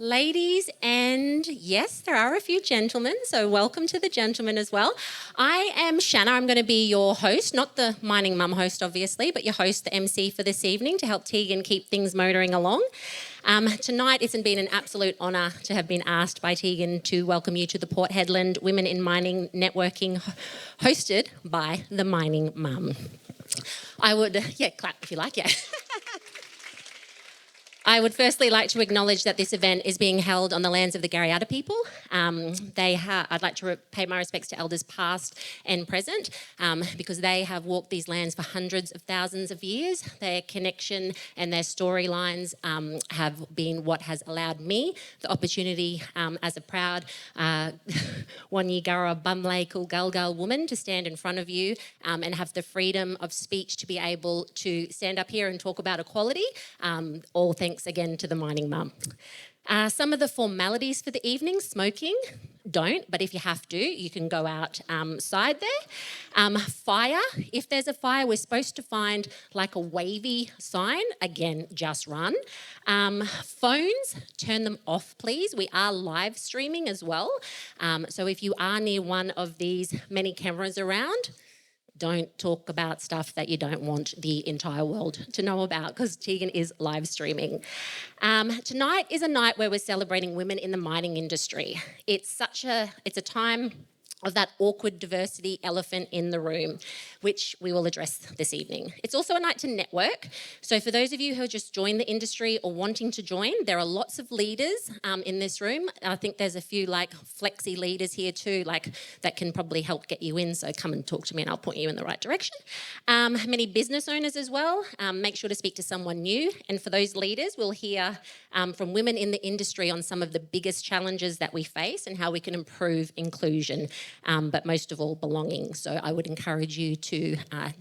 Ladies, and yes, there are a few gentlemen, so welcome to the gentlemen as well. I am Shanna. I'm going to be your host, not the Mining Mum host, obviously, but your host, the MC for this evening to help Tegan keep things motoring along. Tonight, it's been an absolute honour to have been asked by Tegan to welcome you to the Port Hedland Women in Mining Networking, hosted by the Mining Mum. I would, clap if you like, I would firstly like to acknowledge that this event is being held on the lands of the Garryata people. I'd like to pay my respects to elders past and present because they have walked these lands for hundreds of thousands of years. Their connection and their storylines have been what has allowed me the opportunity as a proud Wanyigara Bumley Kulgalgal woman to stand in front of you and have the freedom of speech to be able to stand up here and talk about equality, all thanks again to the Mining Mum. Some of the formalities for the evening: smoking, don't, but if you have to, you can go outside there. Fire, if there's a fire, we're supposed to find like a wavy sign. Again, just run. Phones, turn them off, please. We are live streaming as well. So if you are near one of these many cameras around, don't talk about stuff that you don't want the entire world to know about, because Tegan is live streaming. Tonight is a night where we're celebrating women in the mining industry. It's a time of that awkward diversity elephant in the room, which we will address this evening. It's also a night to network. So for those of you who have just joined the industry or wanting to join, there are lots of leaders in this room. I think there's a few flexi leaders here too, that can probably help get you in. So come and talk to me and I'll point you in the right direction. Many business owners as well. Make sure to speak to someone new. And for those leaders, we'll hear from women in the industry on some of the biggest challenges that we face and how we can improve inclusion. But most of all, belonging. So I would encourage you to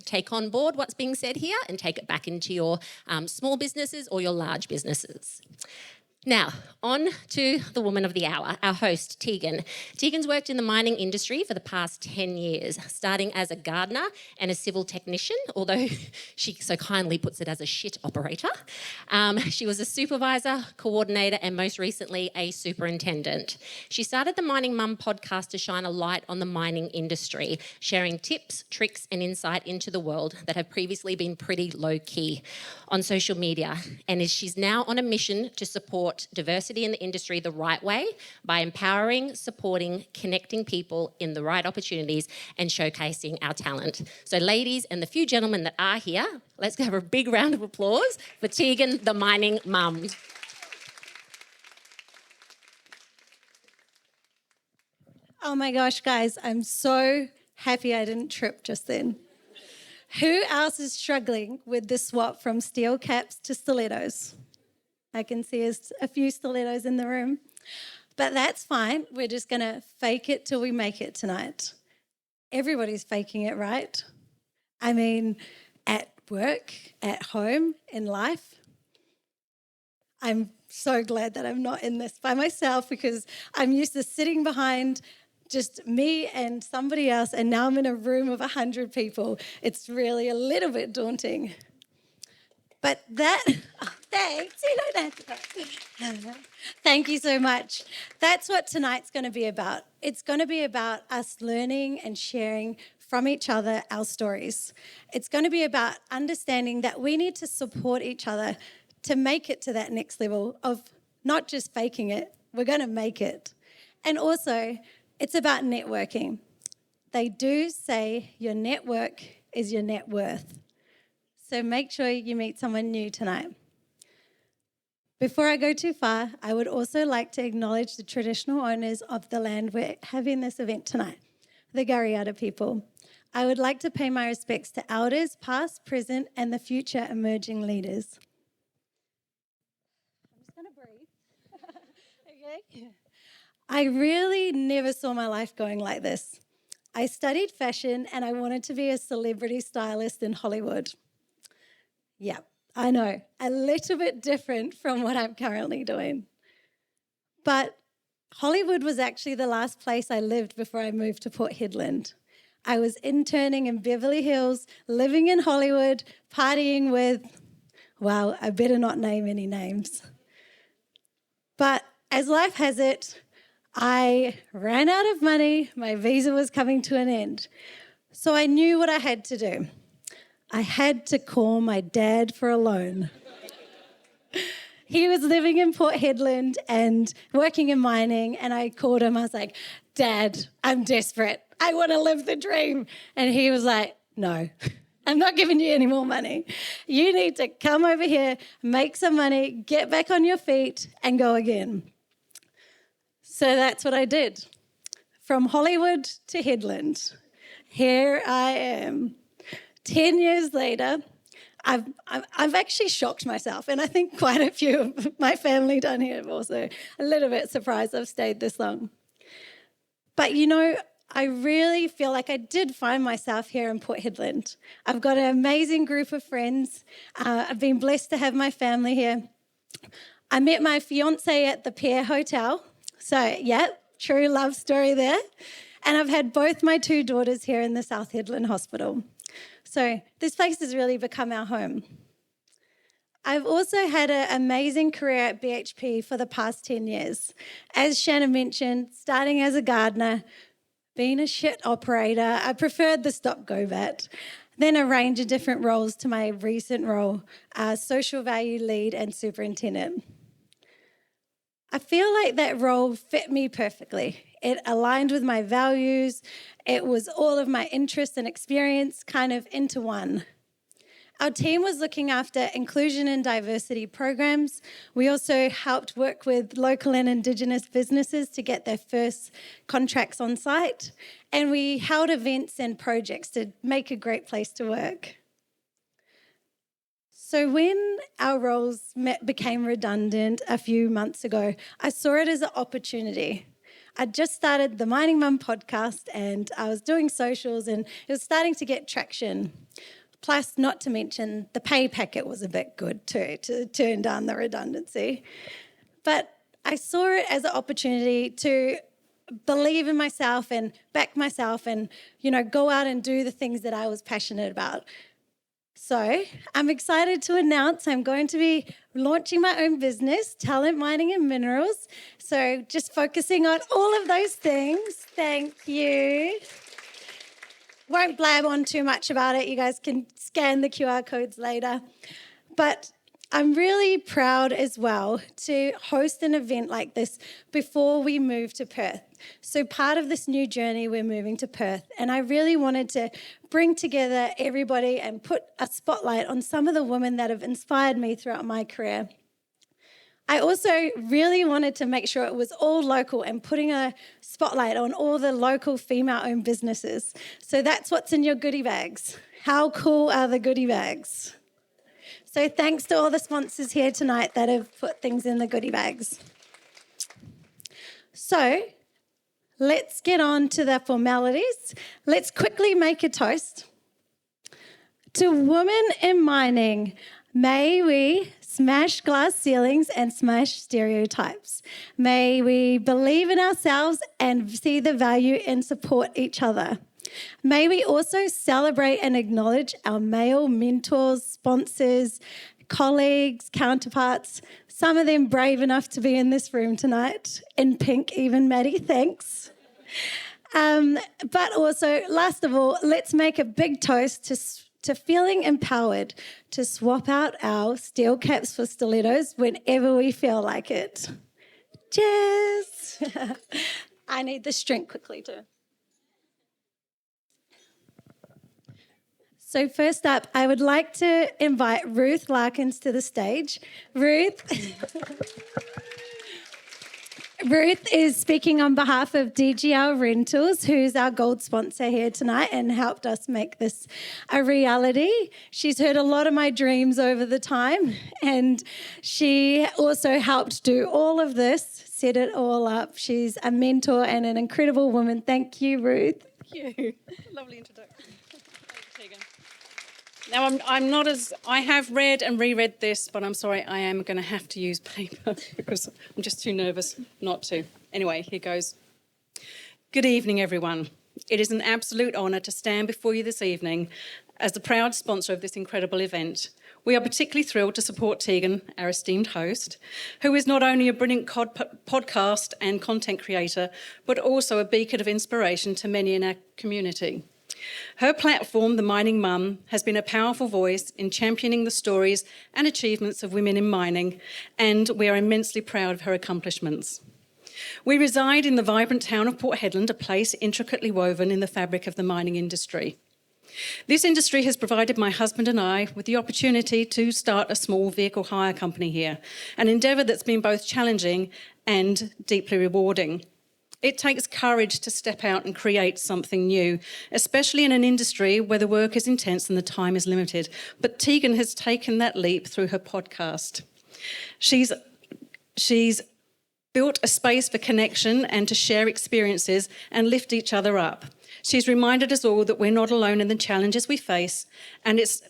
take on board what's being said here and take it back into your small businesses or your large businesses. Now, on to the woman of the hour, our host, Tegan. Tegan's worked in the mining industry for the past 10 years, starting as a gardener and a civil technician, although she so kindly puts it as a shit operator. She was a supervisor, coordinator, and most recently a superintendent. She started the Mining Mum podcast to shine a light on the mining industry, sharing tips, tricks, and insight into the world that have previously been pretty low-key on social media. And she's now on a mission to support diversity in the industry the right way by empowering, supporting, connecting people in the right opportunities and showcasing our talent. So ladies and the few gentlemen that are here, let's have a big round of applause for Tegan, the Mining Mum. Oh my gosh, guys, I'm so happy I didn't trip just then. Who else is struggling with the swap from steel caps to stilettos? I can see a few stilettos in the room. But that's fine. We're just going to fake it till we make it tonight. Everybody's faking it, right? I mean, at work, at home, in life. I'm so glad that I'm not in this by myself, because I'm used to sitting behind just me and somebody else, and now I'm in a room of 100 people. It's really a little bit daunting. But thanks. Thank you so much. That's what tonight's going to be about. It's going to be about us learning and sharing from each other our stories. It's going to be about understanding that we need to support each other to make it to that next level of not just faking it, we're going to make it. And also, it's about networking. They do say your network is your net worth. So make sure you meet someone new tonight. Before I go too far, I would also like to acknowledge the traditional owners of the land we're having this event tonight, the Garryata people. I would like to pay my respects to elders, past, present, and the future emerging leaders. I'm just going to breathe. Okay. I really never saw my life going like this. I studied fashion and I wanted to be a celebrity stylist in Hollywood. Yeah, I know, a little bit different from what I'm currently doing. But Hollywood was actually the last place I lived before I moved to Port Hedland. I was interning in Beverly Hills, living in Hollywood, partying with, well, I better not name any names. But as life has it, I ran out of money. My visa was coming to an end. So I knew what I had to do. I had to call my dad for a loan. He was living in Port Hedland and working in mining, and I called him. I was like, Dad, I'm desperate. I want to live the dream. And he was like, no, I'm not giving you any more money. You need to come over here, make some money, get back on your feet, and go again. So that's what I did. From Hollywood to Hedland, here I am. 10 years later, I've actually shocked myself, and I think quite a few of my family down here have also a little bit surprised I've stayed this long. But I really feel like I did find myself here in Port Hedland. I've got an amazing group of friends. I've been blessed to have my family here. I met my fiance at the Pier Hotel. So, yeah, true love story there. And I've had both my 2 daughters here in the South Hedland Hospital. So this place has really become our home. I've also had an amazing career at BHP for the past 10 years. As Shannon mentioned, starting as a gardener, being a shit operator, I preferred the stop-go vet, then a range of different roles to my recent role, social value lead and superintendent. I feel like that role fit me perfectly. It aligned with my values. It was all of my interests and experience kind of into one. Our team was looking after inclusion and diversity programs. We also helped work with local and Indigenous businesses to get their first contracts on site. And we held events and projects to make a great place to work. So when our roles became redundant a few months ago, I saw it as an opportunity. I'd just started the Mining Mum podcast and I was doing socials and it was starting to get traction. Plus, not to mention, the pay packet was a bit good too, to turn down the redundancy. But I saw it as an opportunity to believe in myself and back myself and, go out and do the things that I was passionate about. So I'm excited to announce I'm going to be launching my own business, Talent Mining and Minerals. So just focusing on all of those things. Thank you. Won't blab on too much about it. You guys can scan the QR codes later. But I'm really proud as well to host an event like this before we move to Perth. So part of this new journey, we're moving to Perth, and I really wanted to bring together everybody and put a spotlight on some of the women that have inspired me throughout my career. I also really wanted to make sure it was all local and putting a spotlight on all the local female-owned businesses. So that's what's in your goodie bags. How cool are the goodie bags? So thanks to all the sponsors here tonight that have put things in the goodie bags. So let's get on to the formalities. Let's quickly make a toast. To women in mining, may we smash glass ceilings and smash stereotypes. May we believe in ourselves and see the value and support each other. May we also celebrate and acknowledge our male mentors, sponsors, colleagues, counterparts, some of them brave enough to be in this room tonight, in pink even, Maddie, thanks. But also, last of all, let's make a big toast to feeling empowered to swap out our steel caps for stilettos whenever we feel like it. Cheers! I need this drink quickly too. So first up, I would like to invite Ruth Larkins to the stage. Ruth is speaking on behalf of DGL Rentals, who's our gold sponsor here tonight and helped us make this a reality. She's heard a lot of my dreams over the time, and she also helped do all of this, set it all up. She's a mentor and an incredible woman. Thank you, Ruth. Thank you. Lovely introduction. Now, I'm not as... I have read and reread this, but I'm sorry, I am going to have to use paper because I'm just too nervous not to. Anyway, here goes. Good evening, everyone. It is an absolute honour to stand before you this evening as the proud sponsor of this incredible event. We are particularly thrilled to support Tegan, our esteemed host, who is not only a brilliant podcast and content creator, but also a beacon of inspiration to many in our community. Her platform, The Mining Mum, has been a powerful voice in championing the stories and achievements of women in mining, and we are immensely proud of her accomplishments. We reside in the vibrant town of Port Hedland, a place intricately woven in the fabric of the mining industry. This industry has provided my husband and I with the opportunity to start a small vehicle hire company here, an endeavour that's been both challenging and deeply rewarding. It takes courage to step out and create something new, especially in an industry where the work is intense and the time is limited. But Tegan has taken that leap through her podcast. She's built a space for connection and to share experiences and lift each other up. She's reminded us all that we're not alone in the challenges we face, and it's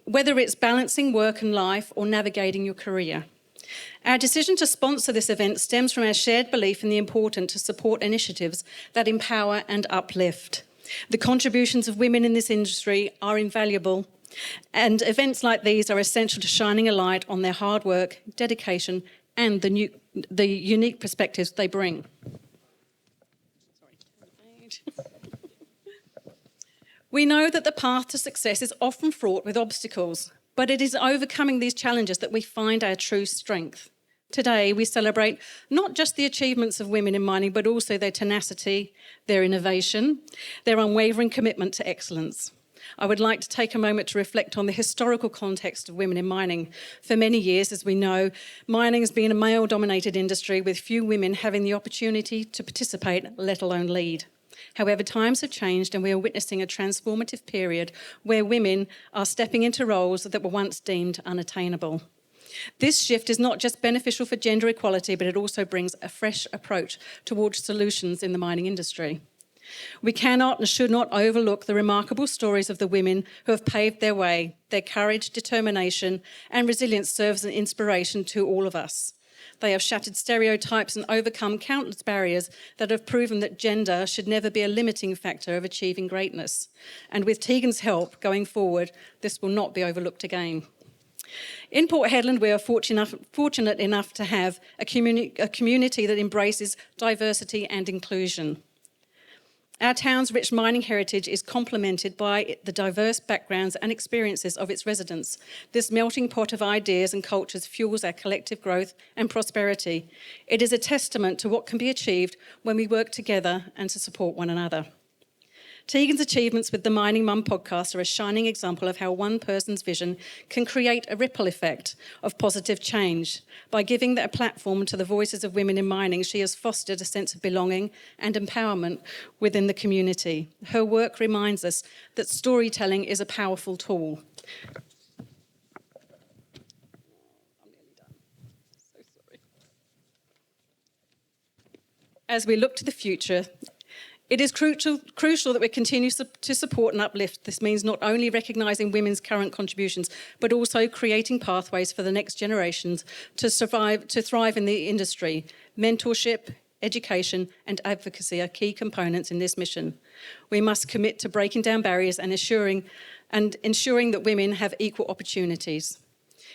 whether it's balancing work and life or navigating your career. Our decision to sponsor this event stems from our shared belief in the importance to support initiatives that empower and uplift. The contributions of women in this industry are invaluable, and events like these are essential to shining a light on their hard work, dedication, and the unique perspectives they bring. We know that the path to success is often fraught with obstacles, but it is overcoming these challenges that we find our true strength. Today, we celebrate not just the achievements of women in mining, but also their tenacity, their innovation, their unwavering commitment to excellence. I would like to take a moment to reflect on the historical context of women in mining. For many years, as we know, mining has been a male-dominated industry with few women having the opportunity to participate, let alone lead. However, times have changed and we are witnessing a transformative period where women are stepping into roles that were once deemed unattainable. This shift is not just beneficial for gender equality, but it also brings a fresh approach towards solutions in the mining industry. We cannot and should not overlook the remarkable stories of the women who have paved their way. Their courage, determination, and resilience serves as an inspiration to all of us. They have shattered stereotypes and overcome countless barriers that have proven that gender should never be a limiting factor of achieving greatness. And with Tegan's help going forward, this will not be overlooked again. In Port Hedland, we are fortunate enough to have a community that embraces diversity and inclusion. Our town's rich mining heritage is complemented by the diverse backgrounds and experiences of its residents. This melting pot of ideas and cultures fuels our collective growth and prosperity. It is a testament to what can be achieved when we work together and to support one another. Tegan's achievements with the Mining Mum podcast are a shining example of how one person's vision can create a ripple effect of positive change. By giving a platform to the voices of women in mining, she has fostered a sense of belonging and empowerment within the community. Her work reminds us that storytelling is a powerful tool. As we look to the future, it is crucial that we continue to support and uplift. This means not only recognising women's current contributions, but also creating pathways for the next generations to thrive in the industry. Mentorship, education and advocacy are key components in this mission. We must commit to breaking down barriers and ensuring that women have equal opportunities.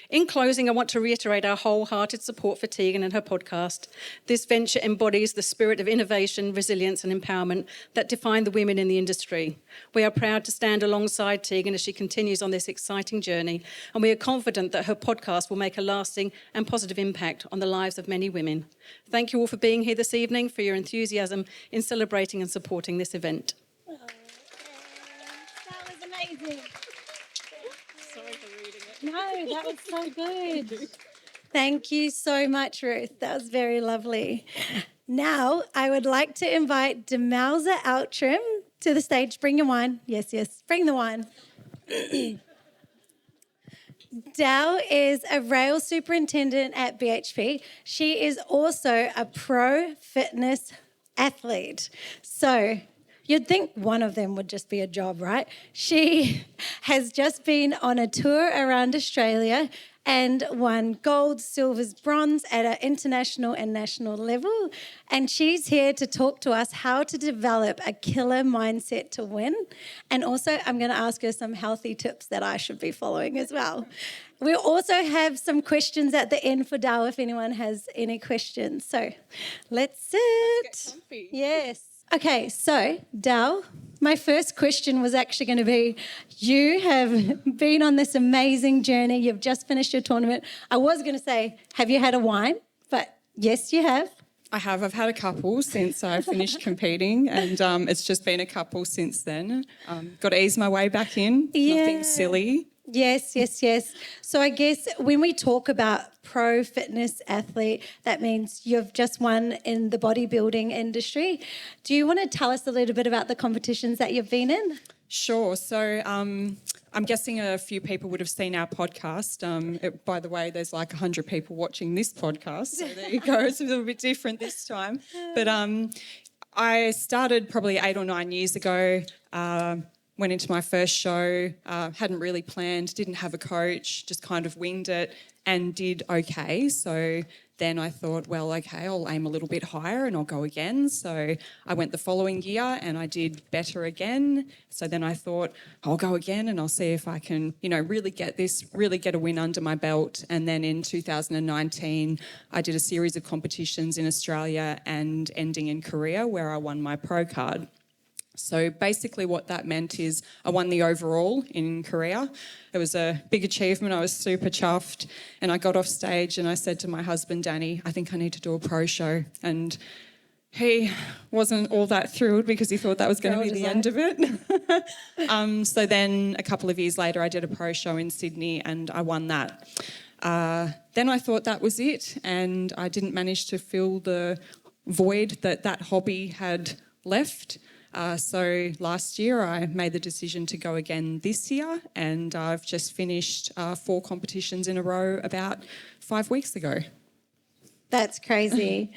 In closing, I want to reiterate our wholehearted support for Tegan and her podcast. This venture embodies the spirit of innovation, resilience and empowerment that define the women in the industry. We are proud to stand alongside Tegan as she continues on this exciting journey, and we are confident that her podcast will make a lasting and positive impact on the lives of many women. Thank you all for being here this evening, for your enthusiasm in celebrating and supporting this event. Oh, that was amazing. Sorry for reading it. No, that was so good. Thank you so much, Ruth. That was very lovely. Now, I would like to invite Demelza Outram to the stage. Bring your wine. Yes, bring the wine. Dal is a rail superintendent at BHP. She is also a pro fitness athlete. So you'd think one of them would just be a job, right? She has just been on a tour around Australia and won gold, silvers, bronze at an international and national level. And she's here to talk to us how to develop a killer mindset to win. And also, I'm going to ask her some healthy tips that I should be following as well. We'll also have some questions at the end for Dal if anyone has any questions. So let's sit. Let's get comfy. Yes. Okay, so Dal, my first question was actually going to be, you have been on this amazing journey. You've just finished your tournament. I was going to say, have you had a wine? But yes, you have. I have. I've had a couple since I finished competing, and it's just been a couple since then. Got to ease my way back in. Yeah. Nothing silly. Yes. So I guess when we talk about pro fitness athlete, that means you've just won in the bodybuilding industry. Do you want to tell us a little bit about the competitions that you've been in? Sure. So I'm guessing a few people would have seen our podcast. By the way, there's like 100 people watching this podcast, so there you go. It's a little bit different this time. But I started probably 8 or 9 years ago. Went into my first show, hadn't really planned, didn't have a coach, just kind of winged it and did okay. So then I thought, well, okay, I'll aim a little bit higher and I'll go again. So I went the following year and I did better again. So then I thought, I'll go again and I'll see if I can, really get a win under my belt. And then in 2019, I did a series of competitions in Australia and ending in Korea where I won my pro card. So basically what that meant is I won the overall in Korea. It was a big achievement. I was super chuffed. And I got off stage and I said to my husband, Danny, I think I need to do a pro show. And he wasn't all that thrilled because he thought that was going to be the end of it. So then a couple of years later, I did a pro show in Sydney and I won that. Then I thought that was it. And I didn't manage to fill the void that hobby had left. So last year I made the decision to go again this year, and I've just finished 4 competitions in a row about 5 weeks ago. That's crazy.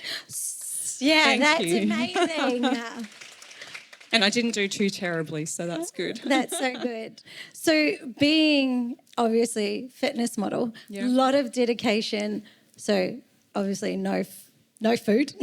Yeah, Thank that's you. amazing. And I didn't do too terribly, so that's good. That's so good. So being obviously fitness model, a lot of dedication. So obviously no food,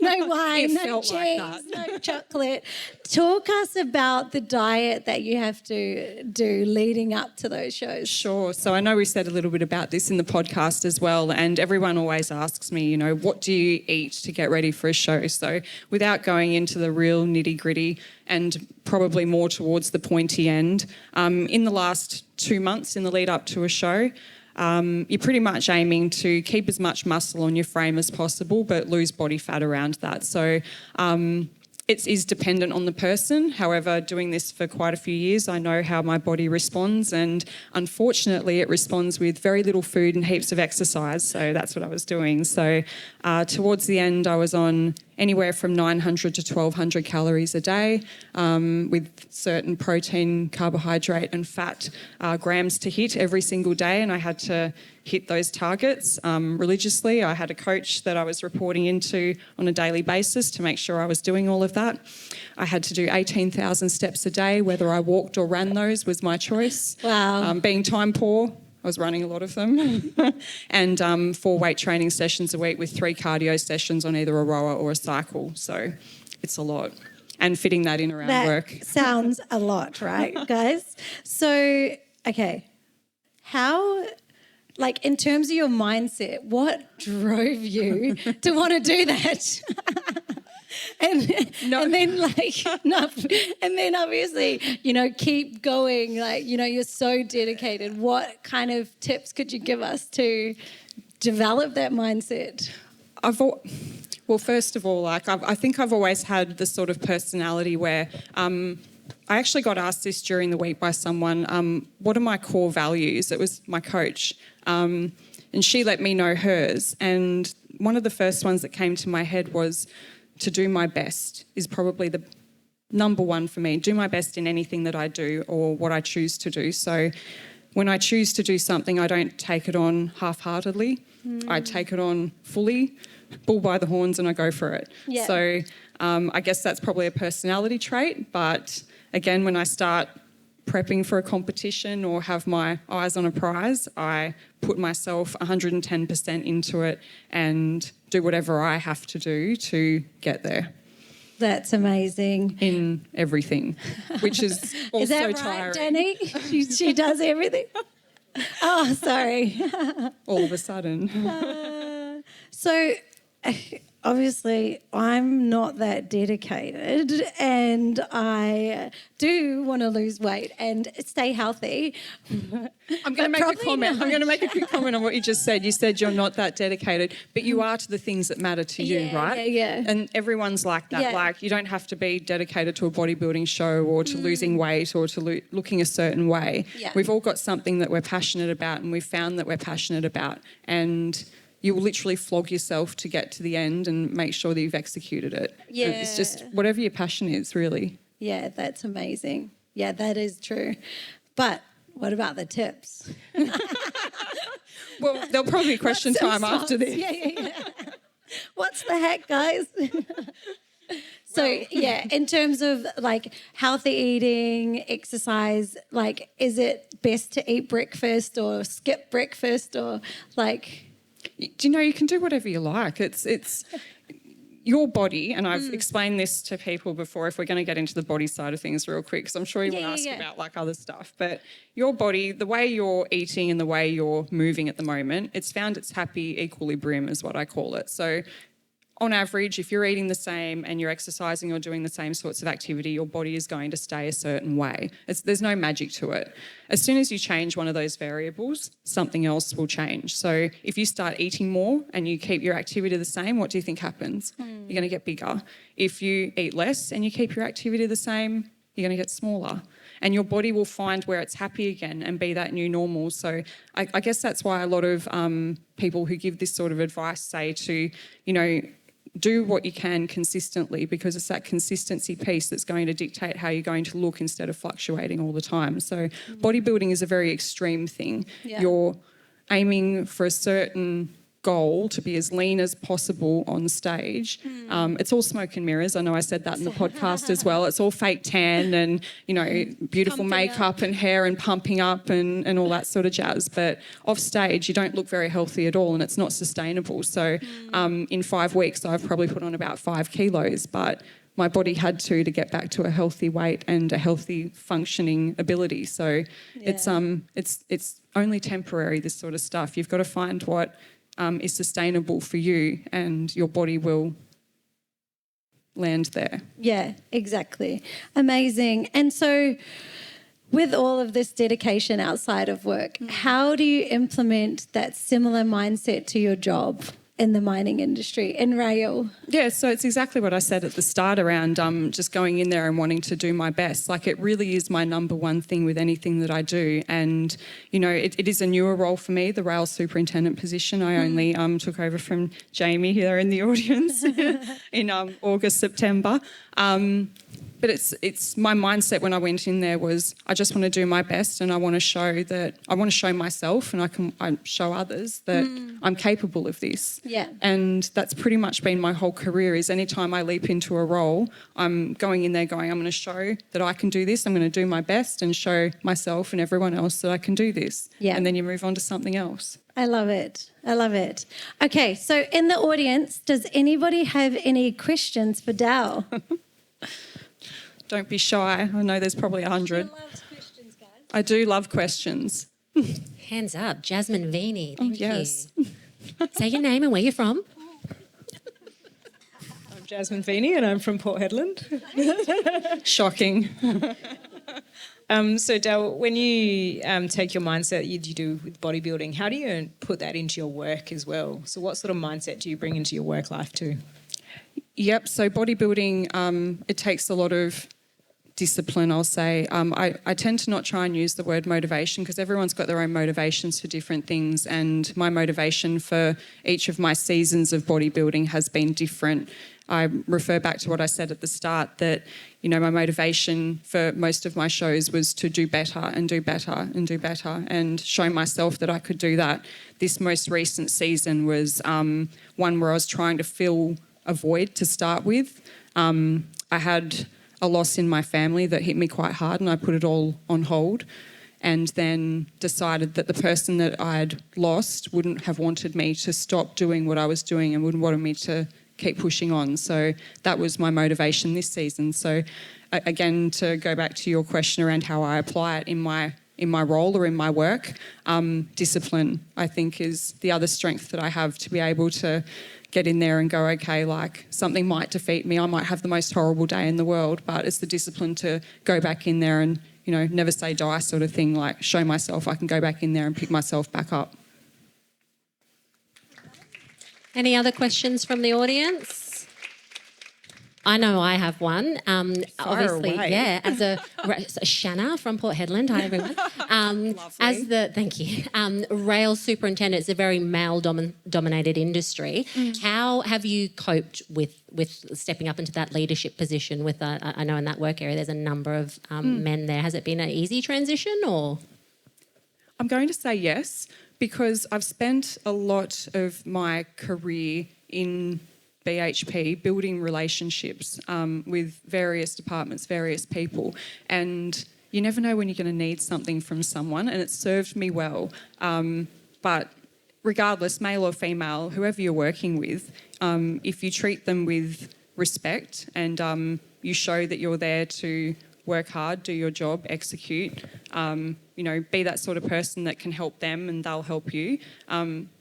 no wine, no cheese, no chocolate. Talk us about the diet that you have to do leading up to those shows. Sure. So I know we said a little bit about this in the podcast as well, and everyone always asks me, what do you eat to get ready for a show? So without going into the real nitty-gritty and probably more towards the pointy end, in the last 2 months in the lead up to a show, you're pretty much aiming to keep as much muscle on your frame as possible, but lose body fat around that. So it is dependent on the person. However, doing this for quite a few years, I know how my body responds, and unfortunately it responds with very little food and heaps of exercise. So that's what I was doing. So towards the end, I was on anywhere from 900 to 1,200 calories a day, with certain protein, carbohydrate and fat grams to hit every single day, and I had to hit those targets religiously. I had a coach that I was reporting into on a daily basis to make sure I was doing all of that. I had to do 18,000 steps a day. Whether I walked or ran those was my choice. Wow. Being time poor, I was running a lot of them. And 4 weight training sessions a week with 3 cardio sessions on either a rower or a cycle. So it's a lot. And fitting that in around work. That sounds a lot, right, guys? So, okay, how, in terms of your mindset, what drove you to want to do that? And then obviously, keep going, you're so dedicated. What kind of tips could you give us to develop that mindset? Well, first of all, I think I've always had the sort of personality where I actually got asked this during the week by someone, what are my core values? It was my coach. And she let me know hers. And one of the first ones that came to my head was to do my best is probably the number one for me. Do my best in anything that I do or what I choose to do. So when I choose to do something, I don't take it on half-heartedly. I take it on fully, bull by the horns, and I go for it. Yeah. So I guess that's probably a personality trait. But again, when I start prepping for a competition or have my eyes on a prize, I put myself 110% into it and do whatever I have to do to get there. That's amazing. In everything, which is also Is that right, tiring. Danny? she does everything. Oh, sorry. All of a sudden. So, obviously, I'm not that dedicated, and I do want to lose weight and stay healthy. I'm going to make a comment. I'm going to make a quick comment on what you just said. You said you're not that dedicated, but you are to the things that matter to you, right? Yeah. And everyone's like that. Yeah. Like, you don't have to be dedicated to a bodybuilding show or to losing weight or to looking a certain way. Yeah. We've all got something that we're passionate about, and we've found that we're passionate about. And you will literally flog yourself to get to the end and make sure that you've executed it. Yeah. It's just whatever your passion is, really. Yeah, that's amazing. Yeah, that is true. But what about the tips? Well, there'll probably be question time after this. Yeah. What's the heck, guys? So, yeah, in terms of like healthy eating, exercise, like, is it best to eat breakfast or skip breakfast or like... Do you know, you can do whatever you like. It's your body, and I've explained this to people before if we're going to get into the body side of things real quick, because I'm sure you want to ask about like other stuff. But your body, the way you're eating and the way you're moving at the moment, it's found its happy equilibrium is what I call it. So on average, if you're eating the same and you're exercising or doing the same sorts of activity, your body is going to stay a certain way. There's no magic to it. As soon as you change one of those variables, something else will change. So if you start eating more and you keep your activity the same, what do you think happens? You're going to get bigger. If you eat less and you keep your activity the same, you're going to get smaller. And your body will find where it's happy again and be that new normal. So I guess that's why a lot of people who give this sort of advice say to, you know, do what you can consistently, because it's that consistency piece that's going to dictate how you're going to look instead of fluctuating all the time. So bodybuilding is a very extreme thing. Yeah. You're aiming for a certain goal to be as lean as possible on stage. It's all smoke and mirrors. I know I said that in the podcast as well. It's all fake tan and, you know, beautiful Pumping makeup and hair and pumping up and all that sort of jazz. But off stage, you don't look very healthy at all, and it's not sustainable. So in 5 weeks, I've probably put on about 5 kilos, but my body had to get back to a healthy weight and a healthy functioning ability. So it's only temporary, this sort of stuff. You've got to find what is sustainable for you, and your body will land there. Yeah, exactly. Amazing. And so with all of this dedication outside of work, how do you implement that similar mindset to your job in the mining industry, in rail? Yeah, so it's exactly what I said at the start around just going in there and wanting to do my best. Like, it really is my number one thing with anything that I do. And, you know, it is a newer role for me, the rail superintendent position. I only took over from Jamie here in the audience in August, September. But it's my mindset when I went in there was I just want to do my best, and I want to show myself, and I show others that I'm capable of this. Yeah. And that's pretty much been my whole career. Is anytime I leap into a role, I'm going in there going, I'm going to show that I can do this. I'm going to do my best and show myself and everyone else that I can do this. Yeah. And then you move on to something else. I love it. I love it. Okay, so in the audience, does anybody have any questions for Dal? Don't be shy. I know there's probably 100. loves questions, guys. I do love questions. Hands up, Jasmine Veeney. Thank yes. you. Say your name and where you're from. I'm Jasmine Veeney and I'm from Port Hedland. Shocking. So Dal, when you take your mindset you do with bodybuilding, how do you put that into your work as well? So what sort of mindset do you bring into your work life too? Yep, so bodybuilding, it takes a lot of discipline, I'll say. I tend to not try and use the word motivation, because everyone's got their own motivations for different things, and my motivation for each of my seasons of bodybuilding has been different. I refer back to what I said at the start, that, you know, my motivation for most of my shows was to do better and do better and do better and show myself that I could do that. This most recent season was one where I was trying to fill a void to start with. I had a loss in my family that hit me quite hard, and I put it all on hold, and then decided that the person that I'd lost wouldn't have wanted me to stop doing what I was doing and wouldn't want me to keep pushing on. So that was my motivation this season. So again, to go back to your question around how I apply it in my role or in my work, discipline, I think, is the other strength that I have, to be able to get in there and go, okay, like, something might defeat me, I might have the most horrible day in the world, but it's the discipline to go back in there and, you know, never say die sort of thing, like show myself I can go back in there and pick myself back up. Any other questions from the audience? I know I have one. Obviously, away. yeah, as a Shanna from Port Hedland. Hi, everyone. Thank you. Rail superintendent is a very male-dominated industry. How have you coped with stepping up into that leadership position? With I know in that work area, there's a number of men there. Has it been an easy transition, or? I'm going to say yes, because I've spent a lot of my career in BHP building relationships with various departments, various people, and you never know when you're going to need something from someone, and it's served me well. But regardless, male or female, whoever you're working with, if you treat them with respect and you show that you're there to work hard, do your job, execute, you know, be that sort of person that can help them and they'll help you.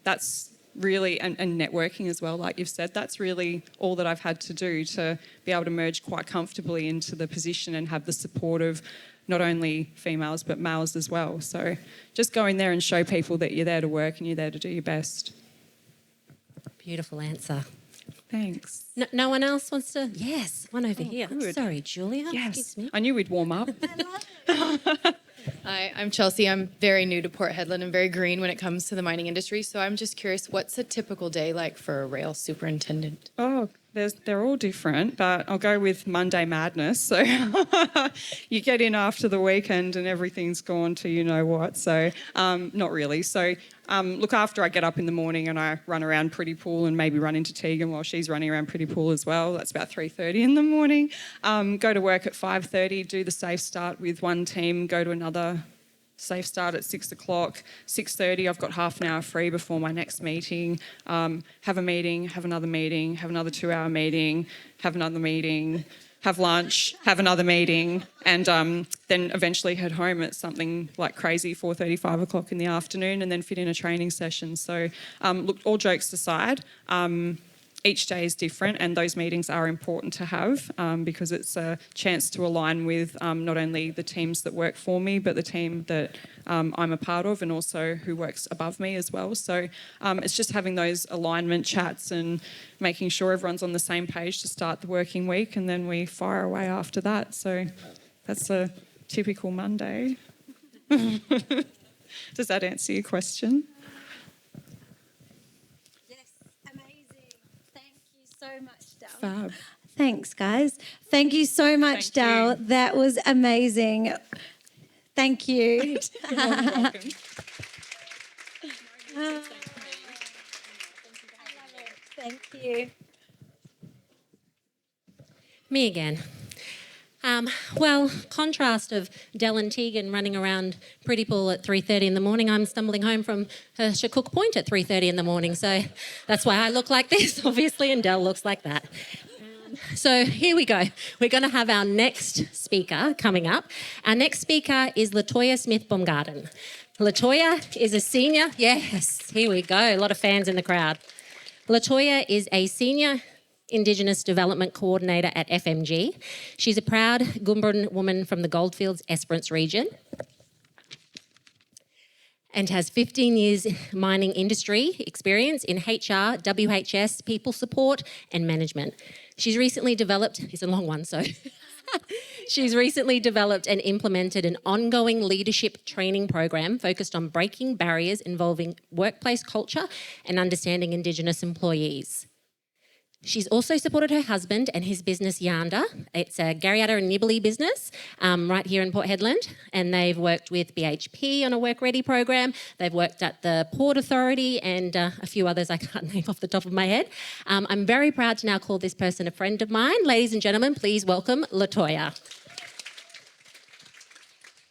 That's really, and networking as well, like you've said, that's really all that I've had to do to be able to merge quite comfortably into the position and have the support of not only females but males as well. So just go in there and show people that you're there to work and you're there to do your best. Beautiful answer. Thanks. No one else wants to? Yes, one over here. good. Sorry, Julia. Yes, Excuse me. I knew we'd warm up. Hi, I'm Chelsea. I'm very new to Port Hedland and very green when it comes to the mining industry. So I'm just curious, what's a typical day like for a rail superintendent? Oh, they're all different, but I'll go with Monday madness. So you get in after the weekend and everything's gone to you know what. So not really. So look, after I get up in the morning and I run around Pretty Pool and maybe run into Tegan while she's running around Pretty Pool as well. That's about 3:30 in the morning. Go to work at 5:30, do the safe start with one team, go to another safe start at 6 o'clock. 6:30, I've got half an hour free before my next meeting. Have a meeting, have another meeting, have another 2-hour meeting, have another meeting, have lunch, have another meeting, and then eventually head home at something like crazy 4:30, 5 o'clock in the afternoon, and then fit in a training session. So look, all jokes aside, each day is different, and those meetings are important to have because it's a chance to align with not only the teams that work for me, but the team that I'm a part of and also who works above me as well. So it's just having those alignment chats and making sure everyone's on the same page to start the working week, and then we fire away after that. So that's a typical Monday. Does that answer your question? So much, Dal. Fab. Thanks, guys. Thank you so much, Thank you. Dal. That was amazing. Thank you. You're welcome. Thank you. Me again. Well, contrast of Del and Tegan running around Pretty Pool at 3:30 in the morning. I'm stumbling home from Shakuk Point at 3:30 in the morning. So that's why I look like this, obviously, and Del looks like that. So here we go. We're going to have our next speaker coming up. Our next speaker is Latoya Smith-Baumgarten. Latoya is a senior. Yes, here we go. A lot of fans in the crowd. Latoya is a senior Indigenous Development Coordinator at FMG. She's a proud Goomba woman from the Goldfields Esperance region and has 15 years mining industry experience in HR, WHS, people support and management. She's recently developed, it's a long one, so she's recently developed and implemented an ongoing leadership training program focused on breaking barriers involving workplace culture and understanding Indigenous employees. She's also supported her husband and his business Yanda. It's a Garriata and Nibbly business right here in Port Hedland, and they've worked with BHP on a Work Ready program. They've worked at the Port Authority and a few others I can't name off the top of my head. I'm very proud to now call this person a friend of mine. Ladies and gentlemen, please welcome Latoya.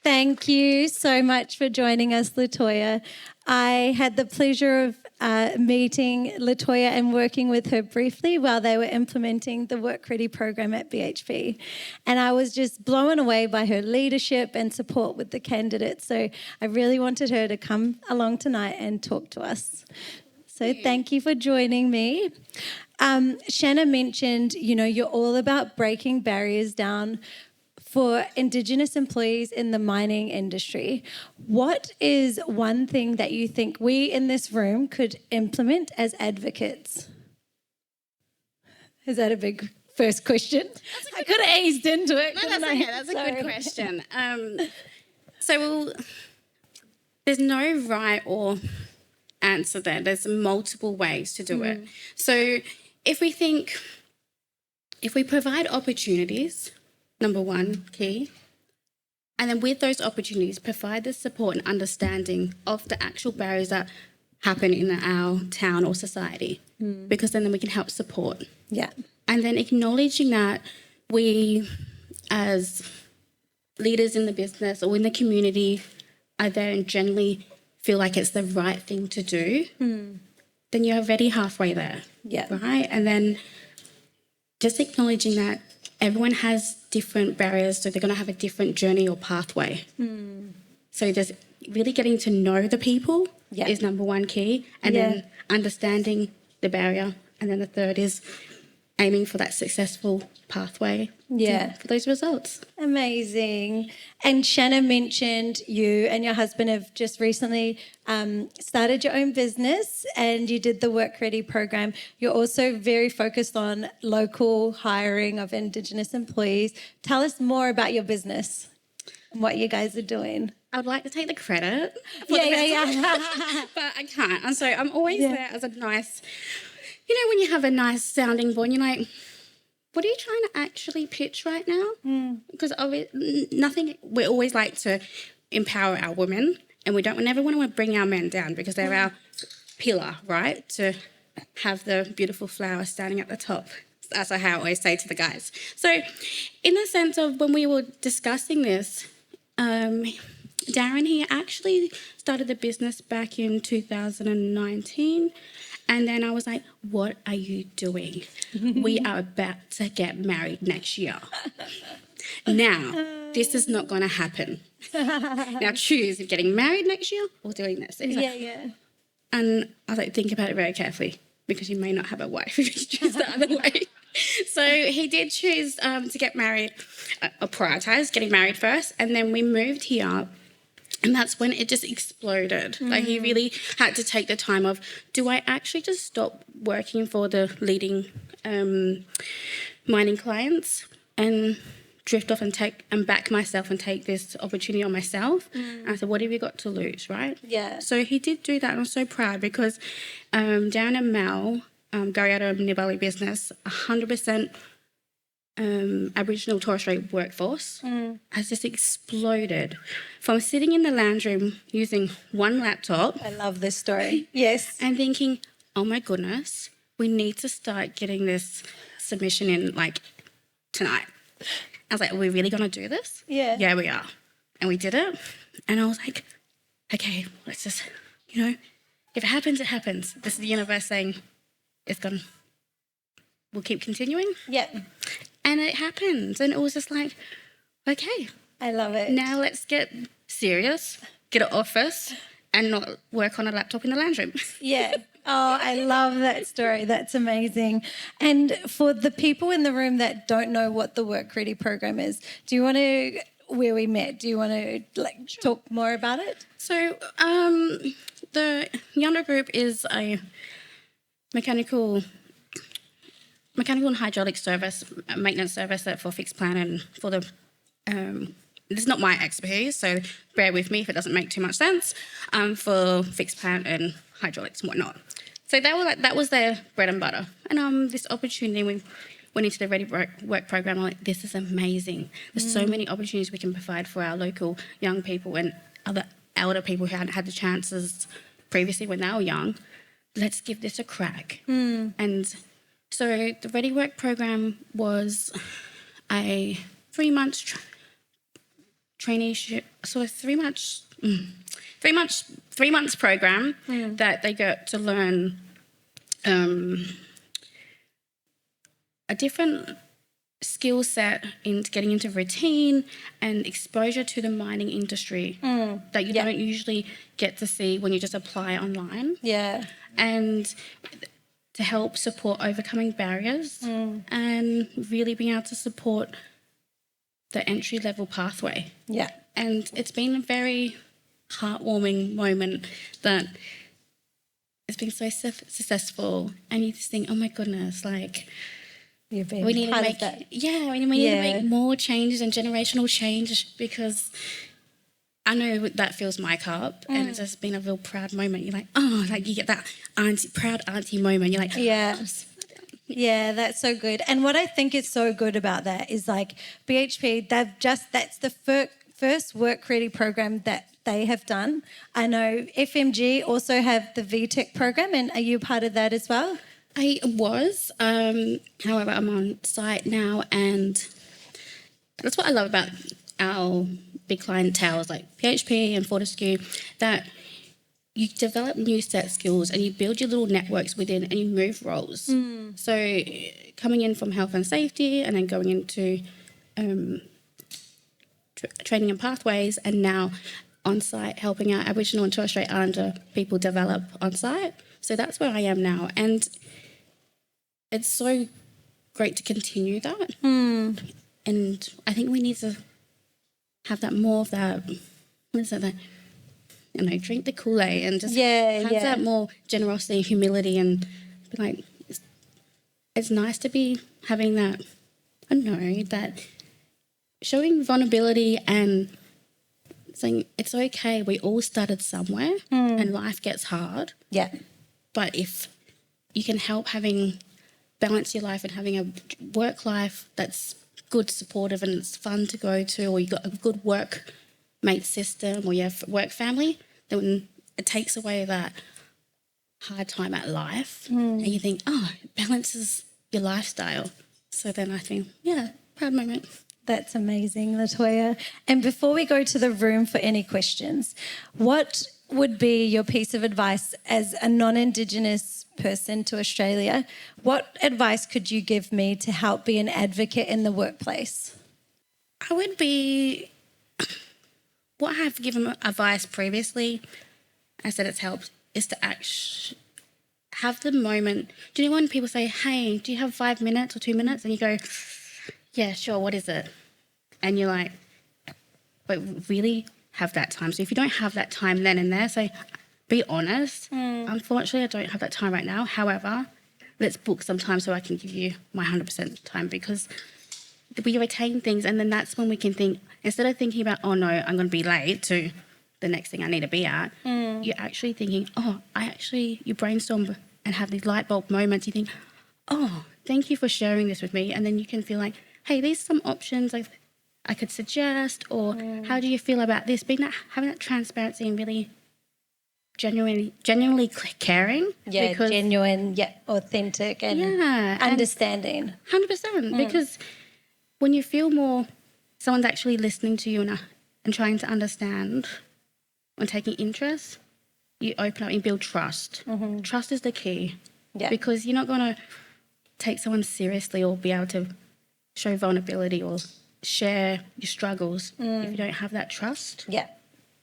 Thank you so much for joining us, Latoya. I had the pleasure of meeting Latoya and working with her briefly while they were implementing the Work Ready program at BHP. And I was just blown away by her leadership and support with the candidates. So I really wanted her to come along tonight and talk to us. So thank you for joining me. Shanna mentioned, you're all about breaking barriers down for Indigenous employees in the mining industry. What is one thing that you think we in this room could implement as advocates? Is that a big first question? I could have eased into it. No, that's okay. That's a good question. So there's no right or answer there. There's multiple ways to do it. So if we provide opportunities, number one, key. And then with those opportunities, provide the support and understanding of the actual barriers that happen in our town or society, because then we can help support. Yeah. And then acknowledging that we, as leaders in the business or in the community, are there and generally feel like it's the right thing to do, then you're already halfway there. Yeah. Right? And then just acknowledging that everyone has different barriers, so they're going to have a different journey or pathway. So just really getting to know the people is number one key, and then understanding the barrier. And then the third is aiming for that successful pathway for those results. Amazing. And Shanna mentioned you and your husband have just recently started your own business and you did the Work Ready program. You're also very focused on local hiring of Indigenous employees. Tell us more about your business and what you guys are doing. I would like to take the credit for the business, but I can't. And so I'm always there as a nice, when you have a nice sounding board, you're like, what are you trying to actually pitch right now? Because we always like to empower our women, and we never want to bring our men down because they're our pillar, right? To have the beautiful flower standing at the top. That's how I always say to the guys. So in the sense of when we were discussing this, Darren, he actually started the business back in 2019. And then I was like, what are you doing? We are about to get married next year. Now, this is not going to happen. Now choose if getting married next year or doing this. And he's like, and I was like, think about it very carefully because you may not have a wife if you choose the other way. So he did choose to get married, or prioritize getting married first. And then we moved here. And that's when it just exploded. Like he really had to take the time of, do I actually just stop working for the leading mining clients and drift off and back myself and take this opportunity on myself? And I said, what have you got to lose, right? Yeah. So he did do that, and I'm so proud because Darren and Mel, Garriata Nibbly business, 100% Aboriginal Torres Strait workforce has just exploded from sitting in the lounge room using one laptop. I love this story. Yes. And thinking, oh my goodness, we need to start getting this submission in like tonight. I was like, are we really going to do this? Yeah. Yeah, we are. And we did it. And I was like, okay, let's just, if it happens, it happens. This is the universe saying it's gone. We'll keep continuing. Yeah. And it happened. And it was just like, okay. I love it. Now let's get serious, get an office, and not work on a laptop in the lounge room. Yeah. Oh, I love that story. That's amazing. And for the people in the room that don't know what the Work Ready program is, do you want to, where we met, do you want to talk more about it? So the Yonder Group is a mechanical and hydraulic service, maintenance service for fixed plant and for the, this is not my expertise, so bear with me if it doesn't make too much sense, for fixed plant and hydraulics and whatnot. So that was their bread and butter. And this opportunity, we went into the Ready Work program. I'm like, this is amazing. There's so many opportunities we can provide for our local young people and other elder people who hadn't had the chances previously when they were young. Let's give this a crack. And so the Ready Work program was a 3 months traineeship, so a 3 months program that they got to learn a different skill set in getting into routine and exposure to the mining industry that you don't usually get to see when you just apply online. Yeah. And to help support overcoming barriers and really being able to support the entry-level pathway. Yeah. And it's been a very heartwarming moment that it's been so successful, and you just think, oh my goodness, like You've been we need to part make of that. we need to make more changes and generational change, because I know that fills my cup, and it's just been a real proud moment. You're like, oh, like you get that proud auntie moment. You're like, Yeah. Yeah, that's so good. And what I think is so good about that is like BHP, that's the first work ready program that they have done. I know FMG also have the VTech program, and are you part of that as well? I was. However, I'm on site now, and that's what I love about our big clientele, like PHP and Fortescue, that you develop new set skills and you build your little networks within, and you move roles. So coming in from health and safety and then going into training and pathways, and now on site helping out Aboriginal and Torres Strait Islander people develop on site. So that's where I am now, and it's so great to continue that. And I think we need to have that more of that. What is it? That, you know, drink the Kool-Aid and just have that more generosity, humility, and be like, it's nice to be having that. I don't know, that showing vulnerability and saying it's okay. We all started somewhere, and life gets hard. Yeah. But if you can help balance your life and having a work life that's good, supportive, and it's fun to go to, or you've got a good workmate system, or you have work family, then it takes away that hard time at life, and you think, oh, it balances your lifestyle. So then I think, yeah, proud moment. That's amazing, Latoya. And before we go to the room for any questions, what would be your piece of advice as a non-Indigenous person to Australia? What advice could you give me to help be an advocate in the workplace? I would be, what I have given advice previously, I said it's helped, is to have the moment. Do you know when people say, hey, do you have 5 minutes or 2 minutes? And you go, yeah, sure, what is it? And you're like, but really have that time. So if you don't have that time then and there, say, be honest. Unfortunately, I don't have that time right now. However, let's book some time so I can give you my 100% time, because we retain things, and then that's when we can think, instead of thinking about, oh no, I'm going to be late to the next thing I need to be at, you're actually thinking, you brainstorm and have these light bulb moments. You think, oh, thank you for sharing this with me. And then you can feel like, hey, these are some options I could suggest, or how do you feel about this? Having that transparency and really genuinely caring. Yeah, because, genuine, authentic, and understanding. 100%, because when you feel more, someone's actually listening to you and trying to understand and taking interest, you open up and build trust. Trust is the key. Yeah. Because you're not going to take someone seriously or be able to show vulnerability or share your struggles if you don't have that trust. Yeah.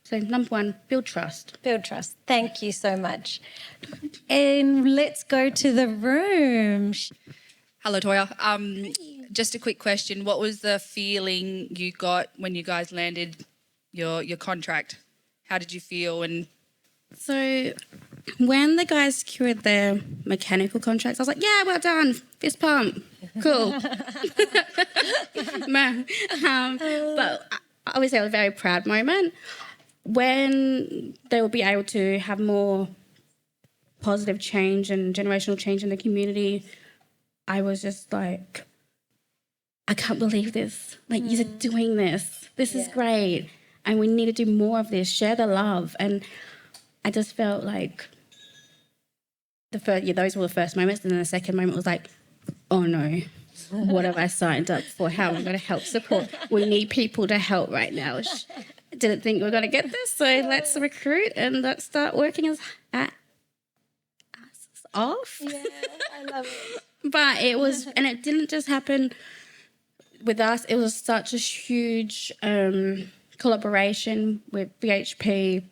So number one, build trust. Build trust. Thank you so much. And let's go to the room. Hello, Toya. Just a quick question. What was the feeling you got when you guys landed your contract? How did you feel? And so when the guys secured their mechanical contracts, I was like, yeah, well done. Fist pump. Cool. But obviously it was a very proud moment when they will be able to have more positive change and generational change in the community, I was just like, I can't believe this. Like, you're doing this. This is great. And we need to do more of this, share the love. And I just felt like those were the first moments. And then the second moment was like, oh no, what have I signed up for? How am I going to help support? We need people to help right now. Didn't think we were going to get this, so let's recruit and let's start working as off. Yeah, I love it. But it was, and it didn't just happen with us. It was such a huge collaboration with BHP,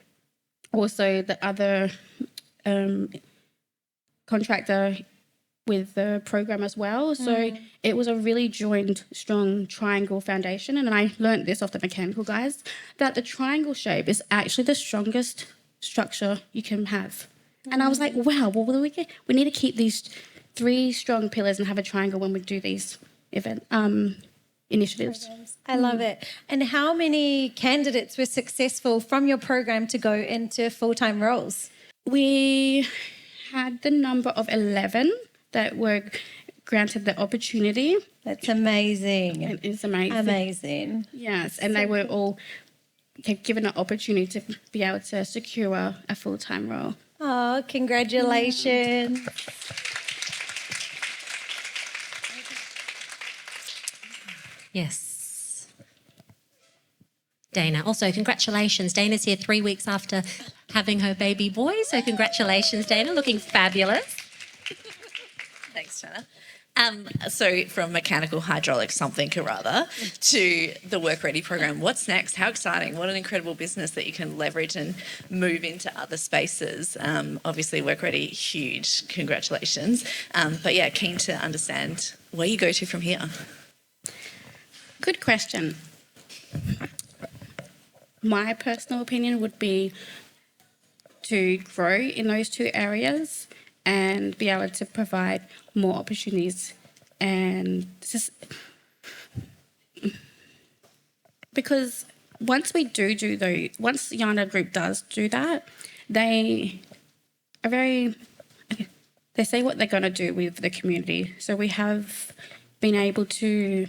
also the other contractor with the program as well. So it was a really joined, strong triangle foundation. And I learned this off the mechanical guys, that the triangle shape is actually the strongest structure you can have. And I was like, wow, well, we need to keep these 3 strong pillars and have a triangle when we do these initiatives. I love it. And how many candidates were successful from your program to go into full-time roles? We had the number of 11 that were granted the opportunity. That's amazing. It is amazing. Amazing. Yes, and they were all given an opportunity to be able to secure a full-time role. Oh, congratulations. Yes. Dana. Also, congratulations. Dana's here 3 weeks after having her baby boy. So congratulations, Dana. Looking fabulous. Thanks, Shanna. So from mechanical hydraulic something or other to the Work Ready program, what's next? How exciting. What an incredible business that you can leverage and move into other spaces. Obviously, Work Ready, huge. Congratulations. But yeah, keen to understand where you go to from here. Good question. My personal opinion would be to grow in those 2 areas and be able to provide more opportunities. And just because once we do those, once Yana Group does do that, they are they say what they're going to do with the community. So we have been able to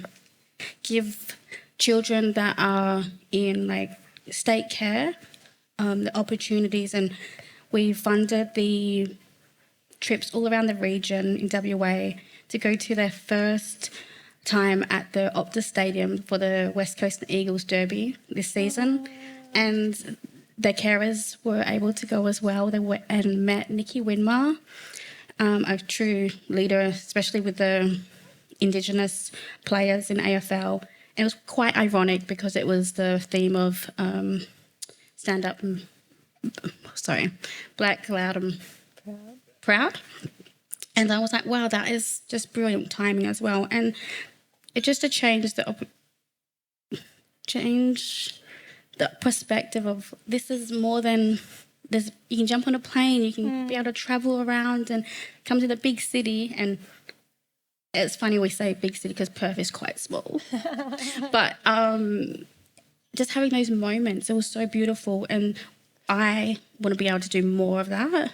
give children that are in like state care the opportunities, and we funded the trips all around the region in WA to go to their first time at the Optus Stadium for the West Coast Eagles Derby this season. And their carers were able to go as well. They went and met Nikki Winmar, a true leader, especially with the Indigenous players in AFL. And it was quite ironic because it was the theme of Black, Loud and Proud. And I was like, wow, that is just brilliant timing as well. And it just to change the perspective of this is more than this. You can jump on a plane, you can be able to travel around and come to the big city. And it's funny we say big city because Perth is quite small. But just having those moments, it was so beautiful. And I want to be able to do more of that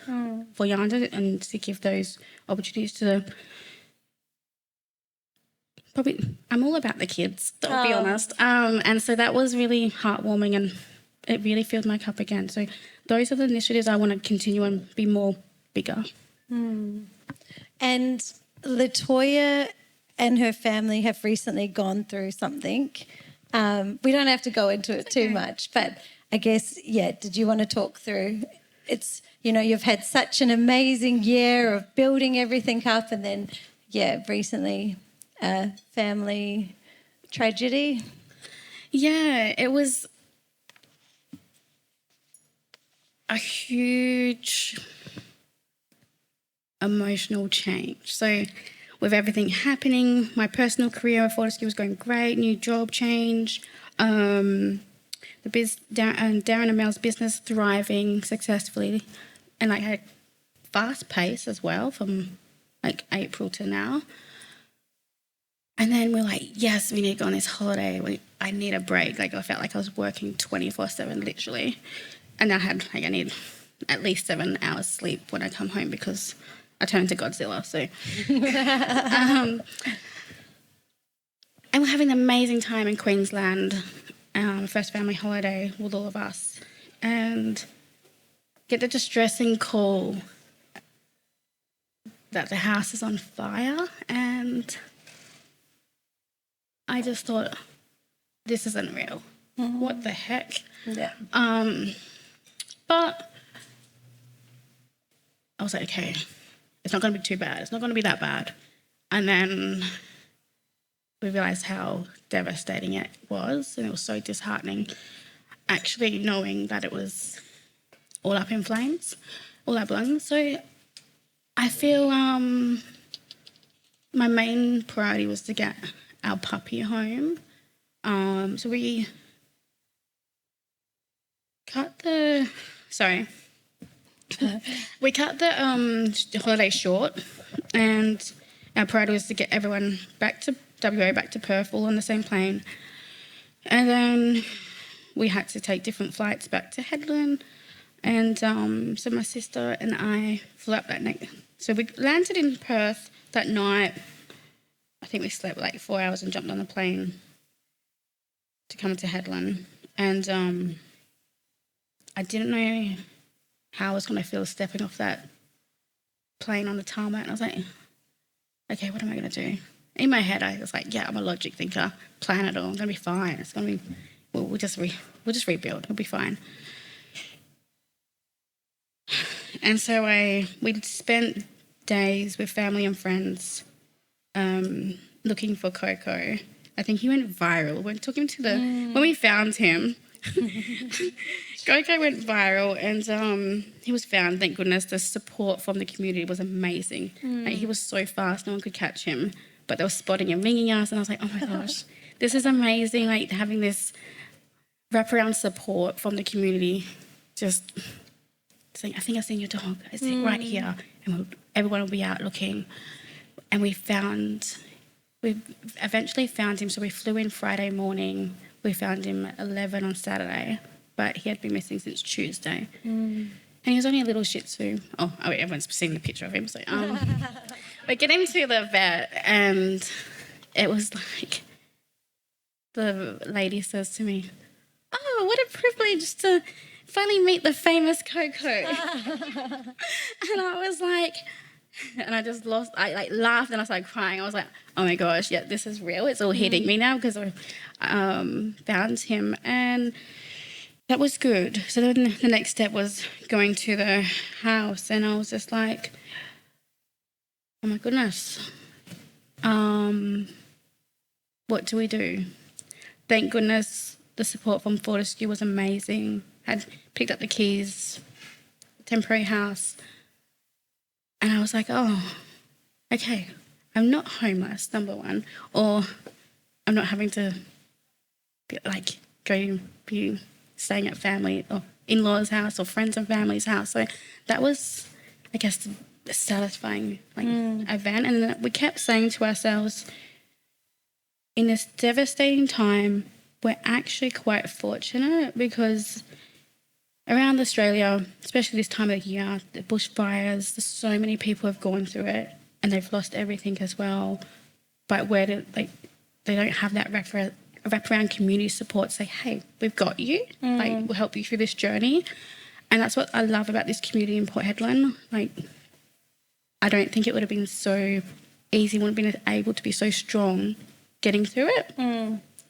for Yanda and to give those opportunities to I'm all about the kids, I'll be honest. And so that was really heartwarming and it really filled my cup again. So those are the initiatives I want to continue and be more bigger. And Latoya and her family have recently gone through something. We don't have to go into it too much, but I guess, did you want to talk through? It's, you've had such an amazing year of building everything up and then, recently a family tragedy. Yeah, it was a huge emotional change. So with everything happening, my personal career at Fortescue was going great, new job change, Darren and Mel's business thriving successfully, and I had fast pace as well from like April to now. And then we're like, yes, we need to go on this holiday. I need a break. Like I felt like I was working 24/7 literally. And I need at least 7 hours sleep when I come home because I turn into Godzilla. So, and we're having an amazing time in Queensland, first family holiday with all of us, and get the distressing call that the house is on fire, and I just thought, this isn't real. What the heck? Yeah. But I was like, okay, it's not going to be too bad. It's not going to be that bad. And then we realised how devastating it was, and it was so disheartening actually knowing that it was all up in flames, all our belongings. So I feel my main priority was to get our puppy home. So we cut the holiday short, and our priority was to get everyone back to WA, back to Perth, all on the same plane. And then we had to take different flights back to Hedland. And so my sister and I flew up that night. So we landed in Perth that night. I think we slept like 4 hours and jumped on the plane to come to Hedland. And I didn't know how I was going to feel stepping off that plane on the tarmac. And I was like, okay, what am I going to do? In my head, I was like, yeah, I'm a logic thinker. Plan it all. I'm going to be fine. It's going to be, we'll just rebuild. It'll be fine. And so we spent days with family and friends looking for Coco. I think he went viral. We took him to when we found him, Coco went viral, and he was found, thank goodness. The support from the community was amazing. Like, he was so fast, no one could catch him. But they were spotting and ringing us, and I was like, oh my gosh, this is amazing, like having this wraparound support from the community. Just saying, I think I've seen your dog. It's right here. And everyone will be out looking. And we eventually found him. So we flew in Friday morning. We found him at 11 on Saturday, but he had been missing since Tuesday. And he was only a little Shih Tzu. Oh wait, everyone's seen the picture of him. So we get him to the vet, and it was like, the lady says to me, oh, what a privilege to finally meet the famous Coco. And I was like, and I just I laughed and I started crying. I was like, oh my gosh, yeah, this is real. It's all hitting me now because I found him, and that was good. So then the next step was going to the house, and I was just like, oh my goodness, what do we do? Thank goodness the support from Fortescue was amazing. Had picked up the keys, temporary house, and I was like, oh, okay, I'm not homeless, number one, or I'm not having to be staying at family or in-laws' house or friends and family's house. So that was, I guess, the satisfying event. And then we kept saying to ourselves, in this devastating time, we're actually quite fortunate because around Australia, especially this time of year, the bushfires, so many people have gone through it and they've lost everything as well. But they don't have that wraparound community support. Say, hey, we've got you. Like, we'll help you through this journey. And that's what I love about this community in Port Hedland. Like, I don't think it would have been so easy, wouldn't have been able to be so strong getting through it.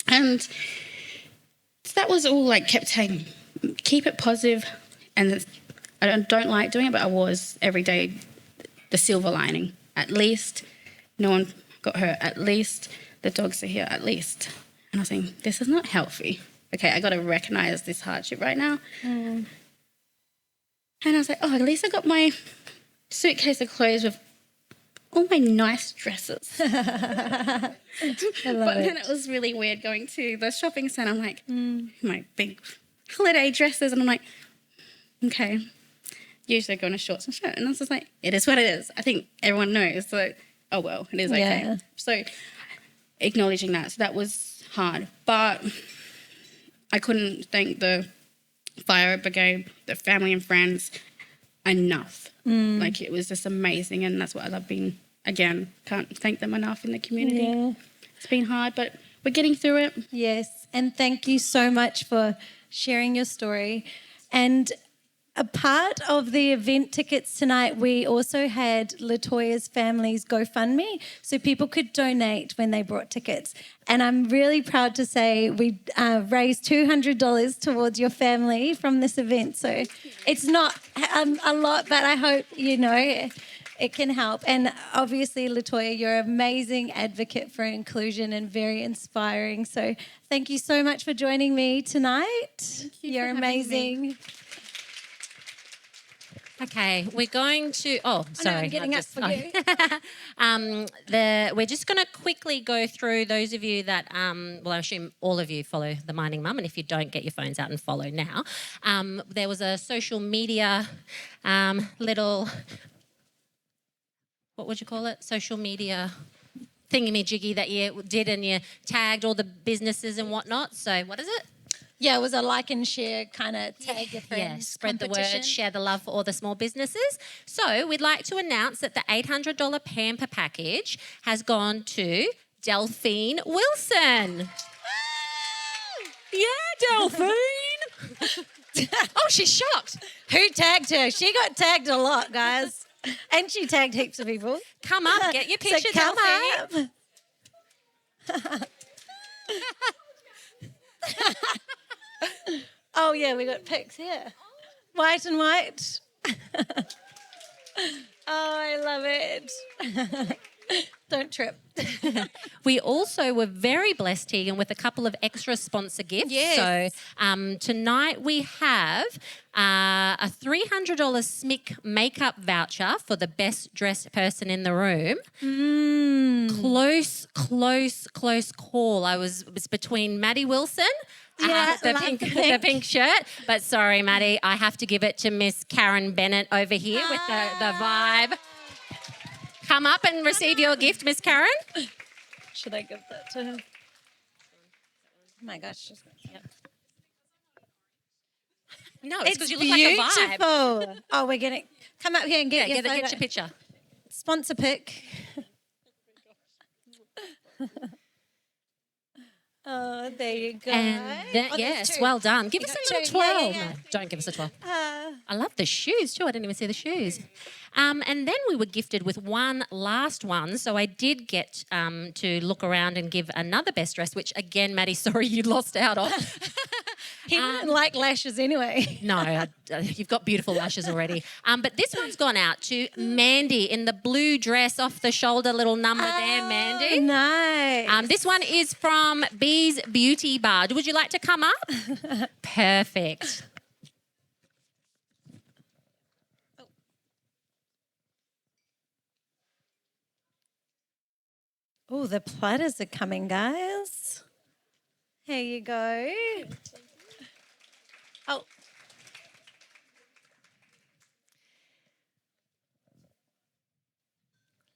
And so that was all, like, kept saying, keep it positive. And I don't like doing it, but I was every day the silver lining. At least no one got hurt. At least the dogs are here. At least. And I was saying, this is not healthy. Okay, I got to recognise this hardship right now. And I was like, oh, at least I got my suitcase of clothes with all my nice dresses. But then it was really weird going to the shopping centre. I'm like, my big holiday dresses. And I'm like, okay. Usually I go in a shorts and shirt. And I was just like, it is what it is. I think everyone knows. So, oh, well, it is okay. Yeah. So acknowledging that. So that was hard. But I couldn't thank the fire brigade, the family and friends, enough. Like, it was just amazing, and that's what I've been, again, can't thank them enough in the community. Yeah. It's been hard, but we're getting through it. Yes, and thank you so much for sharing your story. And a part of the event tickets tonight, we also had Latoya's family's GoFundMe, so people could donate when they brought tickets. And I'm really proud to say we raised $200 towards your family from this event. So it's not a lot, but I hope, you know, it can help. And obviously, Latoya, you're an amazing advocate for inclusion and very inspiring. So thank you so much for joining me tonight. Thank you You're for having amazing. me. Okay, we're going to. Oh, sorry. I'm getting I've up for you. We're just going to quickly go through those of you that, well, I assume all of you follow the Mining Mum, and if you don't, get your phones out and follow now. There was a social media little, what would you call it? Social media thingy-majiggy that you did, and you tagged all the businesses and whatnot. So what is it? Yeah, it was a like and share kind of tag your friends. Yeah, spread the competition. word, share the love for all the small businesses. So we'd like to announce that the $800 Pamper package has gone to Delphine Wilson. Yeah, Delphine. Oh, she's shocked. Who tagged her? She got tagged a lot, guys. And she tagged heaps of people. Come up, get your picture, So come Delphine. up. Oh, yeah, we got pics here. White and white. Oh, I love it. Don't trip. We also were very blessed, Tegan, with a couple of extra sponsor gifts. Yes. So tonight we have a $300 SMIC makeup voucher for the best dressed person in the room. Close call. It was between Maddie Wilson, Yeah, the love the pink shirt. But sorry, Maddie, I have to give it to Miss Karen Bennett over here with the vibe. Come up and receive your gift, Miss Karen. Should I give that to her? Oh, my gosh. No, it's because you look like a vibe. Beautiful. Oh, we're getting... Come up here and get your photo. Get your picture. Sponsor pic. Oh, there you go. And then, Oh, there's yes, two. well done. Give You us got a little two. Yeah, twirl. yeah, yeah. No, don't give us a twirl. Uh, I love the shoes too. I didn't even see the shoes. And then we were gifted with one last one. So I did get to look around and give another best dress, which again, Maddie, sorry you lost out on. he wouldn't like lashes anyway. No, you've got beautiful lashes already. But this one's gone out to Mandy in the blue dress, off the shoulder, little number there, Mandy. Nice. This one is from Bee's Beauty Bar. Would you like to come up? Perfect. Oh, the platters are coming, guys. Here you go. Oh.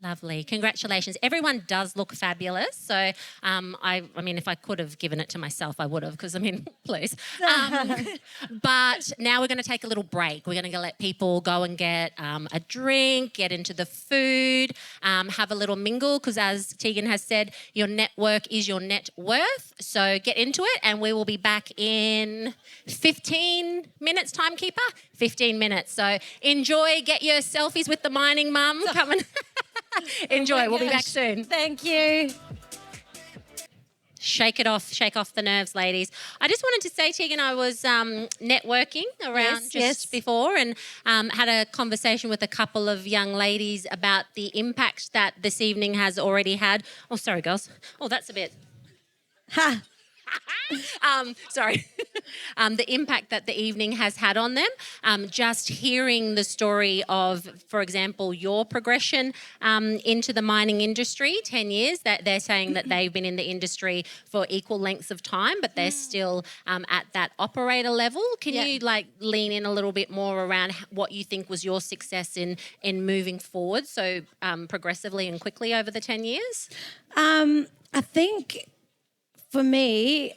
Lovely. Congratulations. Everyone does look fabulous. So, I mean, if I could have given it to myself, I would have, because, I mean, please. But now we're going to take a little break. We're going to let people go and get a drink, get into the food, have a little mingle, because as Tegan has said, your network is your net worth. So get into it, and we will be back in 15 minutes, timekeeper? 15 minutes. So enjoy, get your selfies with the Mining Mum. Come and... Enjoy. Oh we'll be back soon. Thank you. Shake it off. Shake off the nerves, ladies. I just wanted to say, Tegan, I was networking around before and had a conversation with a couple of young ladies about the impact that this evening has already had. Oh, sorry, girls. Oh, that's a bit... Ha. Sorry. The impact that the evening has had on them. Just hearing the story of, for example, your progression into the mining industry, 10 years, that they're saying that they've been in the industry for equal lengths of time, but they're still at that operator level. Can you lean in a little bit more around what you think was your success in moving forward so progressively and quickly over the 10 years? I think... For me,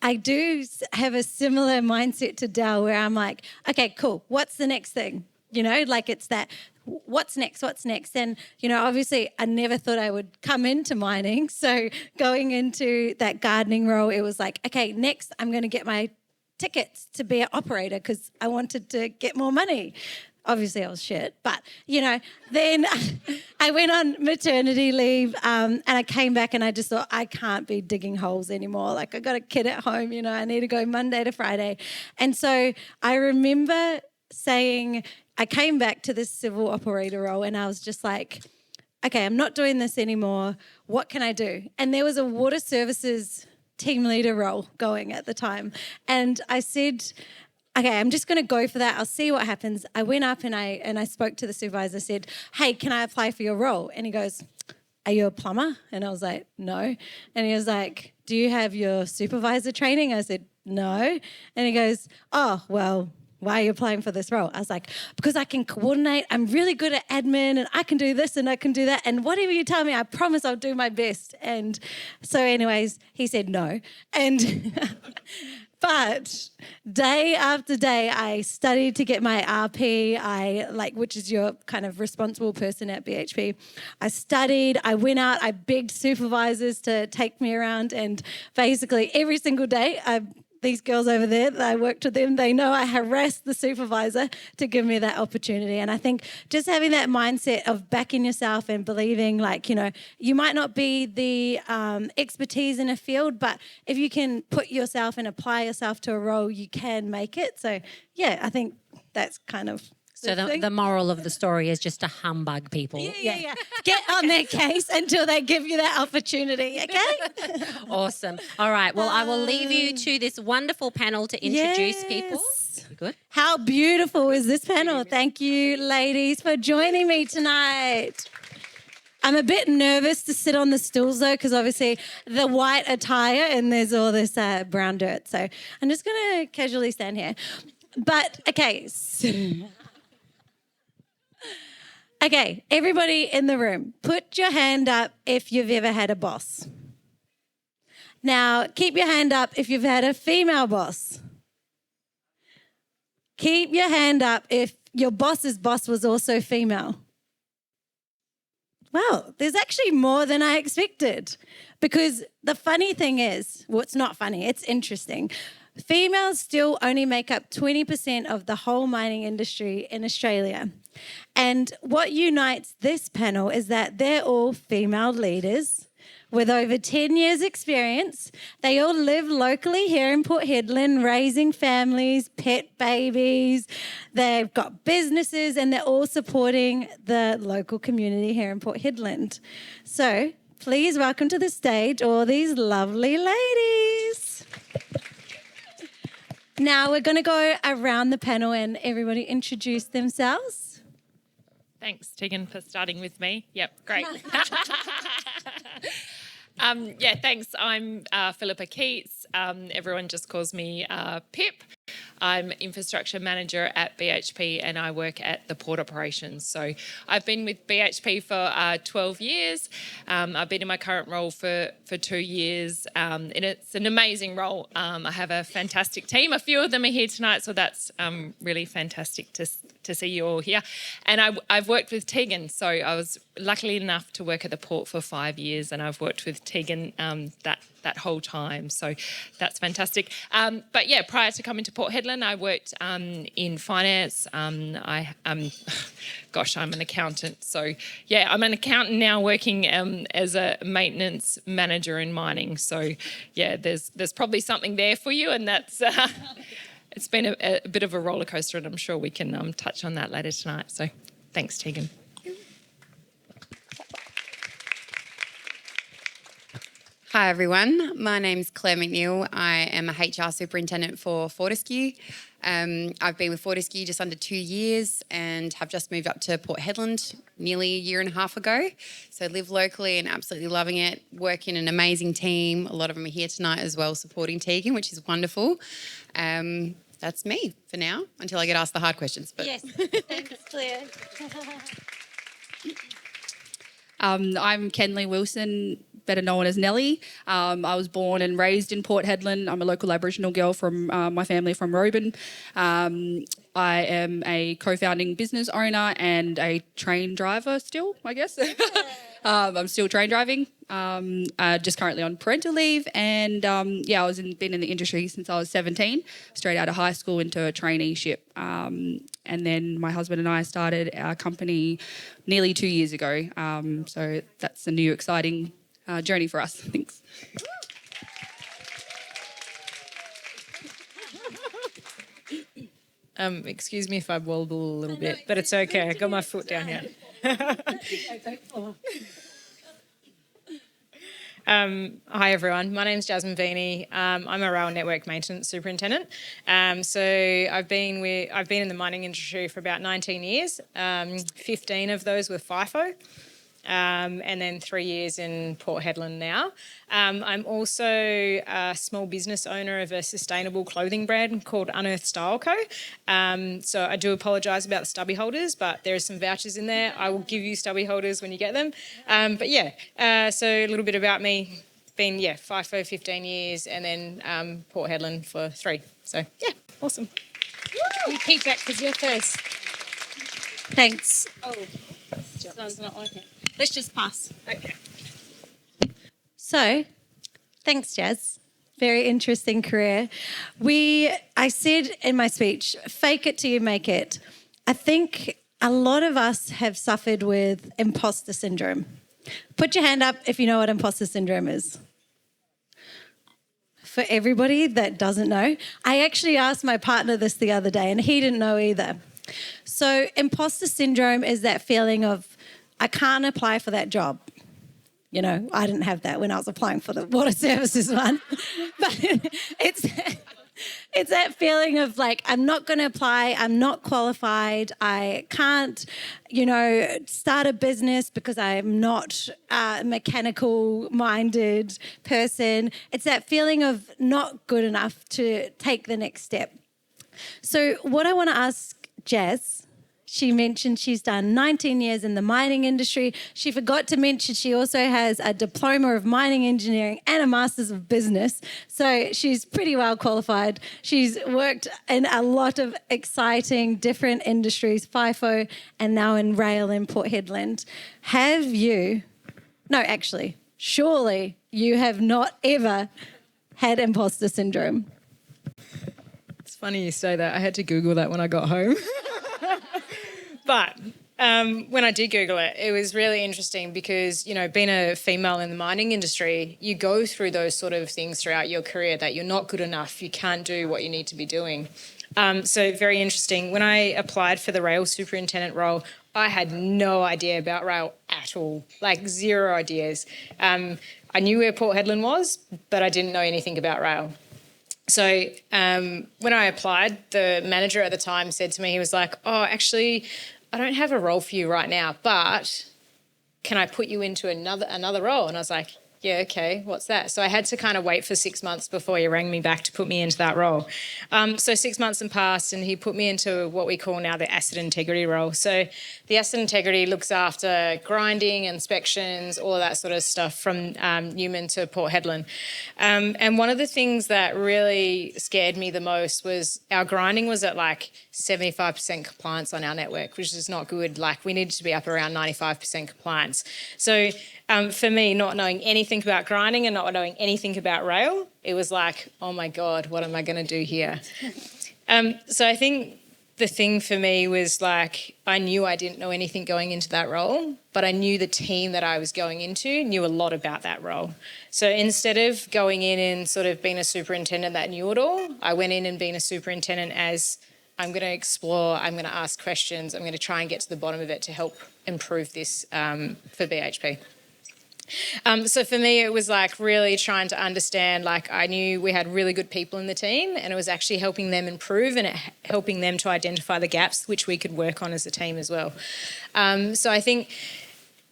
I do have a similar mindset to Dell where I'm like, okay, cool. What's the next thing? You know, like it's that, what's next? And, you know, obviously I never thought I would come into mining. So going into that gardening role, it was like, okay, next I'm going to get my tickets to be an operator because I wanted to get more money. Obviously, I was shit, but, you know, then I went on maternity leave and I came back and I just thought, I can't be digging holes anymore. Like, I got a kid at home, you know, I need to go Monday to Friday. And so I remember saying, I came back to this civil operator role and I was just like, okay, I'm not doing this anymore. What can I do? And there was a water services team leader role going at the time. And I said, okay, I'm just going to go for that. I'll see what happens. I went up and I spoke to the supervisor, said, hey, can I apply for your role? And he goes, are you a plumber? And I was like, no. And he was like, do you have your supervisor training? I said, no. And he goes, oh, well, why are you applying for this role? I was like, because I can coordinate. I'm really good at admin and I can do this and I can do that. And whatever you tell me, I promise I'll do my best. And so anyways, he said no. And but day after day, I studied to get my RP, which is your kind of responsible person at BHP. I studied, I went out, I begged supervisors to take me around, and basically every single day, these girls over there that I worked with them, they know I harassed the supervisor to give me that opportunity. And I think just having that mindset of backing yourself and believing, like, you know, you might not be the expertise in a field, but if you can put yourself and apply yourself to a role, you can make it. So, yeah, I think that's kind of... So the moral of the story is just to humbug people. Yeah. Get on their case until they give you that opportunity, okay? Awesome. All right. Well, I will leave you to this wonderful panel to introduce people. You good? How beautiful is this panel? Thank you, ladies, for joining me tonight. I'm a bit nervous to sit on the stools, though, because obviously the white attire and there's all this brown dirt. So I'm just going to casually stand here. But, okay. Okay, everybody in the room, put your hand up if you've ever had a boss. Now, keep your hand up if you've had a female boss. Keep your hand up if your boss's boss was also female. Wow, there's actually more than I expected. Because the funny thing is, well, it's not funny, it's interesting. Females still only make up 20% of the whole mining industry in Australia. And what unites this panel is that they're all female leaders with over 10 years experience. They all live locally here in Port Hedland, raising families, pet babies. They've got businesses and they're all supporting the local community here in Port Hedland. So please welcome to the stage all these lovely ladies. Now we're going to go around the panel and everybody introduce themselves. Thanks, Tegan, for starting with me. Yep, great. Thanks. I'm Philippa Keats. Everyone just calls me Pip. I'm infrastructure manager at BHP and I work at the port operations. So I've been with BHP for 12 years. I've been in my current role for 2 years and it's an amazing role. I have a fantastic team. A few of them are here tonight, so that's really fantastic to see you all here. And I've worked with Tegan, so I was lucky enough to work at the port for 5 years and I've worked with Tegan that whole time. So that's fantastic. Prior to coming to Port Hedland, I worked in finance. I'm an accountant. So, I'm an accountant now working as a maintenance manager in mining. So, there's probably something there for you, and that's... It's been a bit of a roller coaster, and I'm sure we can touch on that later tonight. So, thanks, Tegan. Hi everyone, my name's Claire McNeil. I am a HR superintendent for Fortescue. I've been with Fortescue just under 2 years and have just moved up to Port Hedland nearly a year and a half ago. So live locally and absolutely loving it, work in an amazing team. A lot of them are here tonight as well supporting Tegan, which is wonderful. That's me for now until I get asked the hard questions. But. Yes, thanks Claire. I'm Kenley Wilson, better known as Nellie. I was born and raised in Port Hedland. I'm a local Aboriginal girl from my family from Roban. I am a co-founding business owner and a train driver still, I guess. I'm still train driving, just currently on parental leave. And I was been in the industry since I was 17, straight out of high school into a traineeship. And then my husband and I started our company nearly 2 years ago. So that's a new exciting journey for us. Thanks. Excuse me if I wobble a little bit, but it's okay. I got my foot down here. Hi everyone, my name's Jasmine Veeney. I'm a rail network maintenance superintendent. So I've been in the mining industry for about 19 years. 15 of those with FIFO. And then 3 years in Port Hedland now. I'm also a small business owner of a sustainable clothing brand called Unearthed Style Co. So I do apologise about the stubby holders, but there are some vouchers in there. I will give you stubby holders when you get them. So a little bit about me. Been, FIFO 15 years and then Port Hedland for 3. So, awesome. You keep that because you're first. Thanks. Oh, sounds not like it. Let's just pass. Okay. So, thanks, Jazz. Very interesting career. I said in my speech, fake it till you make it. I think a lot of us have suffered with imposter syndrome. Put your hand up if you know what imposter syndrome is. For everybody that doesn't know, I actually asked my partner this the other day and he didn't know either. So, imposter syndrome is that feeling of, I can't apply for that job. You know, I didn't have that when I was applying for the water services one. But it's that feeling of like, I'm not going to apply, I'm not qualified, I can't, start a business because I'm not a mechanical-minded person. It's that feeling of not good enough to take the next step. So what I want to ask Jazz, she mentioned she's done 19 years in the mining industry. She forgot to mention she also has a diploma of mining engineering and a master's of business. So she's pretty well qualified. She's worked in a lot of exciting different industries, FIFO and now in rail in Port Hedland. Surely you have not ever had imposter syndrome. It's funny you say that. I had to Google that when I got home. But when I did Google it, it was really interesting because, being a female in the mining industry, you go through those sort of things throughout your career that you're not good enough, you can't do what you need to be doing. So very interesting. When I applied for the rail superintendent role, I had no idea about rail at all, like zero ideas. I knew where Port Hedland was, but I didn't know anything about rail. So when I applied, the manager at the time said to me, he was like, oh, actually, I don't have a role for you right now, but can I put you into another role? And I was like, yeah, okay, what's that? So I had to kind of wait for 6 months before he rang me back to put me into that role. So 6 months had passed and he put me into what we call now the asset integrity role. So the asset integrity looks after grinding, inspections, all of that sort of stuff from Newman to Port Hedland. And one of the things that really scared me the most was our grinding was at like 75% compliance on our network, which is not good. Like we needed to be up around 95% compliance. So for me, not knowing anything about grinding and not knowing anything about rail, it was like, oh my God, what am I going to do here? So I think the thing for me was like, I knew I didn't know anything going into that role, but I knew the team that I was going into knew a lot about that role. So instead of going in and sort of being a superintendent that knew it all, I went in and being a superintendent as I'm going to explore, I'm going to ask questions, I'm going to try and get to the bottom of it to help improve this for BHP. So for me, it was like really trying to understand, like I knew we had really good people in the team and it was actually helping them improve and helping them to identify the gaps which we could work on as a team as well. So I think,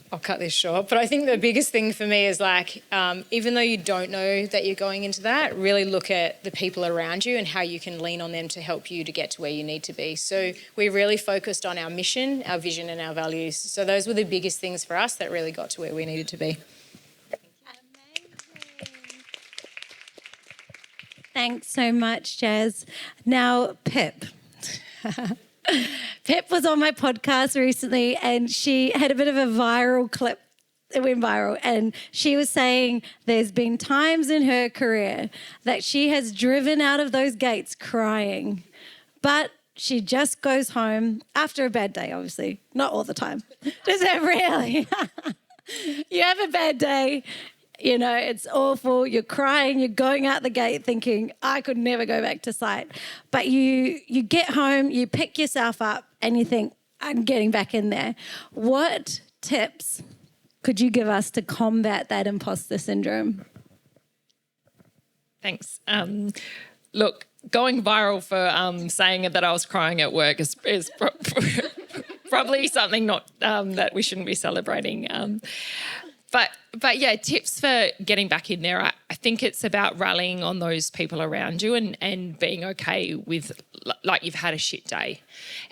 I'll cut this short, but I think the biggest thing for me is like, even though you don't know that you're going into that, really look at the people around you and how you can lean on them to help you to get to where you need to be. So we really focused on our mission, our vision and our values. So those were the biggest things for us that really got to where we needed to be. Thanks so much, Jazz. Now, Pip. Pip was on my podcast recently and she had a bit of a viral clip. It went viral. And she was saying there's been times in her career that she has driven out of those gates crying. But she just goes home after a bad day, obviously. Not all the time. Just really. You have a bad day. You know, it's awful. You're crying. You're going out the gate thinking, I could never go back to site. But you get home, you pick yourself up and you think, I'm getting back in there. What tips could you give us to combat that imposter syndrome? Thanks. Look, going viral for saying that I was crying at work is probably something not that we shouldn't be celebrating. But yeah, tips for getting back in there. I think it's about rallying on those people around you and being okay with, like, you've had a shit day.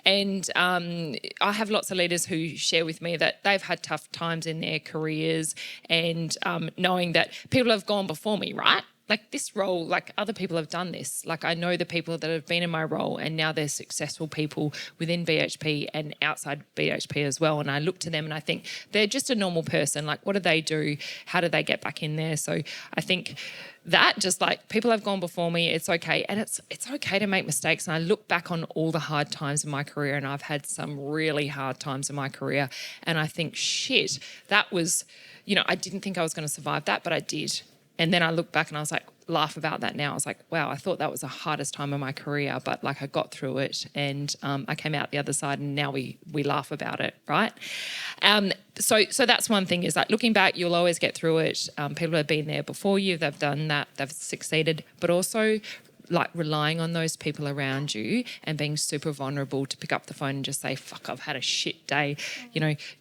And I have lots of leaders who share with me that they've had tough times in their careers and knowing that people have gone before me, right? Like this role, like other people have done this. Like I know the people that have been in my role and now they're successful people within BHP and outside BHP as well. And I look to them and I think they're just a normal person. Like what do they do? How do they get back in there? So I think that just like people have gone before me, it's okay. And it's okay to make mistakes. And I look back on all the hard times in my career and I've had some really hard times in my career. And I think, shit, that was, I didn't think I was going to survive that, but I did. And then I look back and I was like, laugh about that now. I was like, wow, I thought that was the hardest time of my career, but like I got through it and I came out the other side and now we laugh about it, right? So that's one thing is like looking back, you'll always get through it. People have been there before you, they've done that, they've succeeded, but also like relying on those people around you and being super vulnerable to pick up the phone and just say, fuck, I've had a shit day.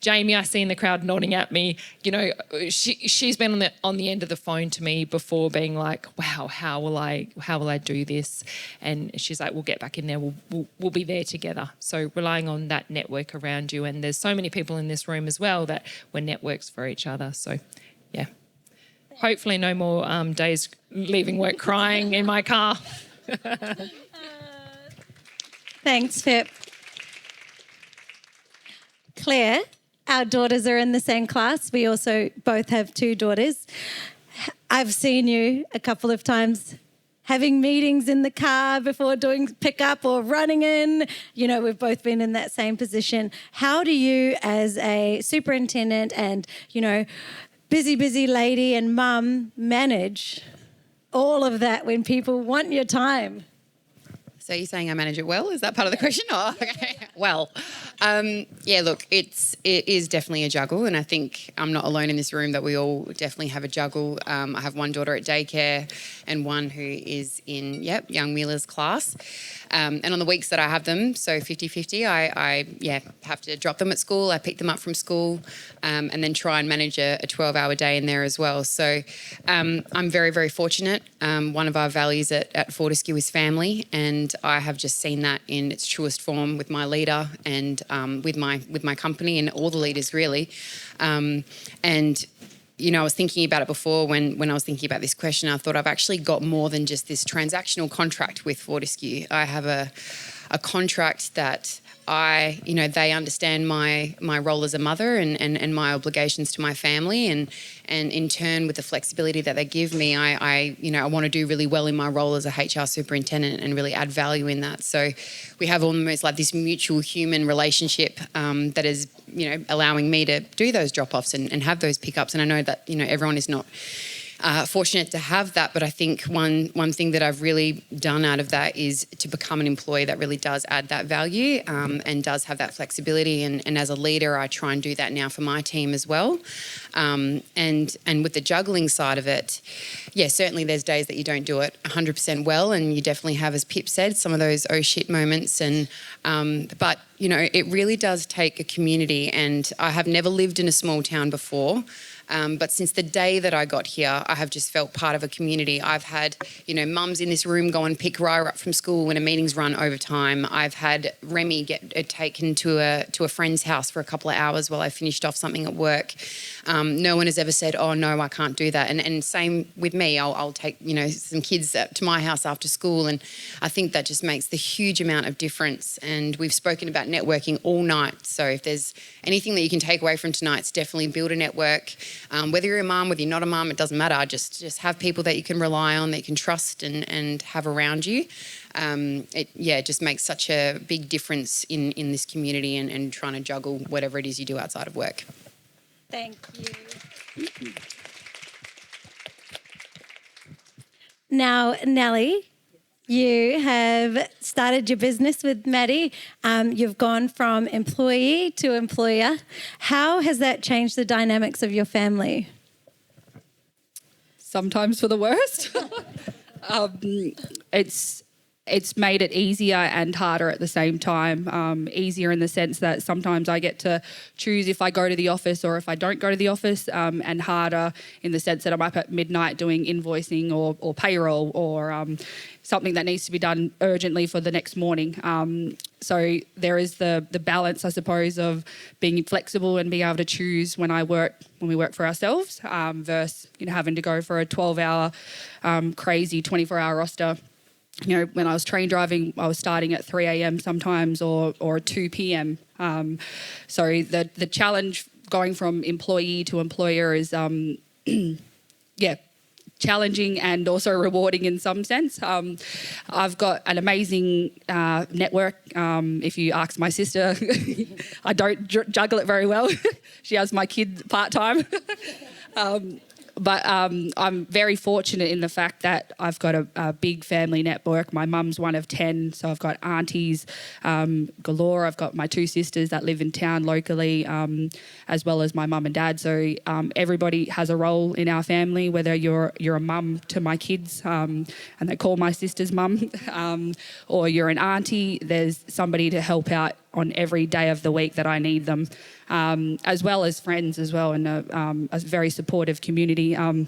Jamie, I see in the crowd nodding at me, she's been on the end of the phone to me before being like, wow, how will I do this? And she's like, we'll get back in there. We'll be there together. So relying on that network around you. And there's so many people in this room as well that we're networks for each other. So yeah. Hopefully no more days leaving work crying in my car. Thanks, Pip. Claire, our daughters are in the same class. We also both have 2 daughters. I've seen you a couple of times having meetings in the car before doing pickup or running in. We've both been in that same position. How do you, as a superintendent and, busy lady and mum, manage all of that when people want your time? So you're saying I manage it well? Is that part of the question? Oh, okay. Well, yeah, look, it is definitely a juggle, and I think I'm not alone in this room that we all definitely have a juggle. I have one daughter at daycare and one who is in, young Wheelers class. And on the weeks that I have them, so 50-50, I have to drop them at school. I pick them up from school and then try and manage a 12-hour day in there as well. So I'm very, very fortunate. One of our values at Fortescue is family, and I have just seen that in its truest form with my leader and with my company and all the leaders really. I was thinking about it before when I was thinking about this question. I thought I've actually got more than just this transactional contract with Fortescue. I have a contract that they understand my role as a mother and my obligations to my family, and in turn with the flexibility that they give me, I want to do really well in my role as a HR superintendent and really add value in that. So we have almost like this mutual human relationship that is allowing me to do those drop-offs and have those pickups. And I know that everyone is not fortunate to have that, but I think one thing that I've really done out of that is to become an employee that really does add that value and does have that flexibility. And as a leader, I try and do that now for my team as well. And with the juggling side of it, yeah, certainly there's days that you don't do it 100% well, and you definitely have, as Pip said, some of those oh shit moments. And but it really does take a community. And I have never lived in a small town before. But since the day that I got here, I have just felt part of a community. I've had, mums in this room go and pick Raya up from school when a meeting's run overtime. I've had Remy get taken to a friend's house for a couple of hours while I finished off something at work. No one has ever said, oh, no, I can't do that. And same with me. I'll take, some kids to my house after school. And I think that just makes the huge amount of difference. And we've spoken about networking all night. So if there's anything that you can take away from tonight, it's definitely build a network. Whether you're a mum, whether you're not a mum, it doesn't matter. Just have people that you can rely on, that you can trust and have around you. It just makes such a big difference in this community and trying to juggle whatever it is you do outside of work. Thank you. Now, Nellie, you have started your business with Maddie. You've gone from employee to employer. How has that changed the dynamics of your family? Sometimes for the worst. It's made it easier and harder at the same time. Easier in the sense that sometimes I get to choose if I go to the office or if I don't go to the office, and harder in the sense that I'm up at midnight doing invoicing or payroll or something that needs to be done urgently for the next morning. So there is the balance, I suppose, of being flexible and being able to choose when we work for ourselves, versus having to go for a 12-hour crazy 24-hour roster. When I was train driving, I was starting at 3 a.m. sometimes or 2 p.m. So the challenge going from employee to employer is, challenging and also rewarding in some sense. I've got an amazing network. If you ask my sister, I don't juggle it very well. She has my kid part-time. But I'm very fortunate in the fact that I've got a big family network. My mum's one of 10, so I've got aunties galore. I've got my 2 sisters that live in town locally, as well as my mum and dad. So everybody has a role in our family, whether you're a mum to my kids, and they call my sister's mum, or you're an auntie, there's somebody to help out on every day of the week that I need them, as well as friends as well, and a very supportive community. I'm